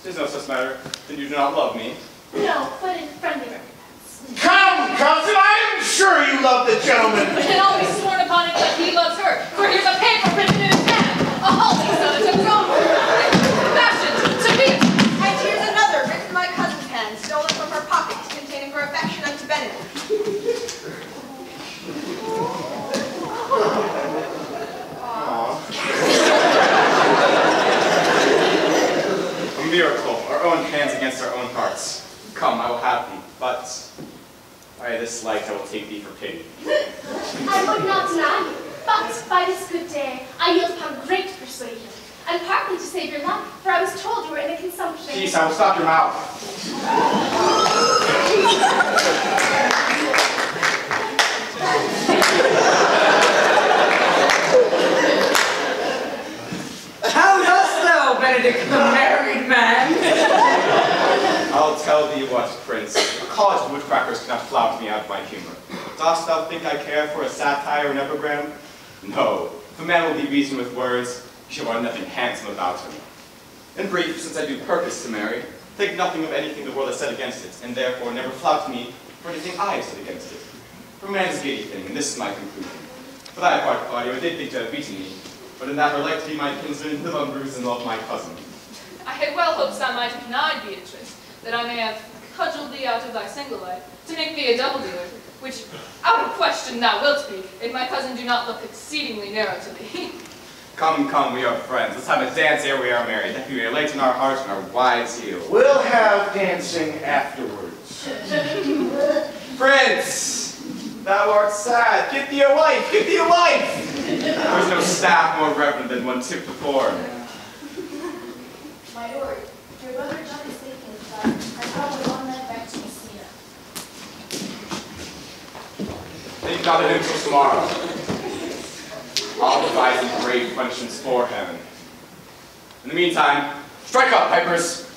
'Tis no such matter, then you do not love me. No, but in friendly recompense. Come, cousin, I am sure you love the gentleman. And always sworn upon it that he loves her, for here's a paper written in his hand, a holy son to Rome, fashioned to be. And here's another, written in my cousin's hand, stolen from her pocket, containing her affection unto Benedict. A miracle, our own hands against our own hearts. Come, I will have thee, but by this light I will take thee for pity. I would not deny you, but by this good day I yield upon great persuasion, and partly to save your life, for I was told you were in a consumption. Peace, I will stop your mouth. How dost thou, Benedict, the married man? tell thee what, Prince, a college of woodcrackers cannot flout me out of my humor. Dost thou think I care for a satire or an epigram? No. If a man will be reasoned with words, he shall want nothing handsome about him. In brief, since I do purpose to marry, think nothing of anything the world has said against it, and therefore never flout me for anything I have said against it. For man is a giddy thing, and this is my conclusion. For thy part, Claudio, I did think to have beaten me, but in that are like to be my kinsman, live on bruise and love my cousin. I had well hoped thou might have denied Beatrice, that I may have cudgelled thee out of thy single life, to make thee a double dealer, which out of question thou wilt be, if my cousin do not look exceedingly narrow to thee. Come, come, we are friends. Let's have a dance ere we are married, that we may elate in our hearts and our wives heal. We'll have dancing afterwards. Prince, thou art sad. Get thee a wife, get thee a wife! There is no staff more reverend than one tipped before. My lord, your brother John is taking his flight and traveled one night back to Messina. Think not of him till tomorrow. I'll devise a great punishments for him. In the meantime, strike up, pipers!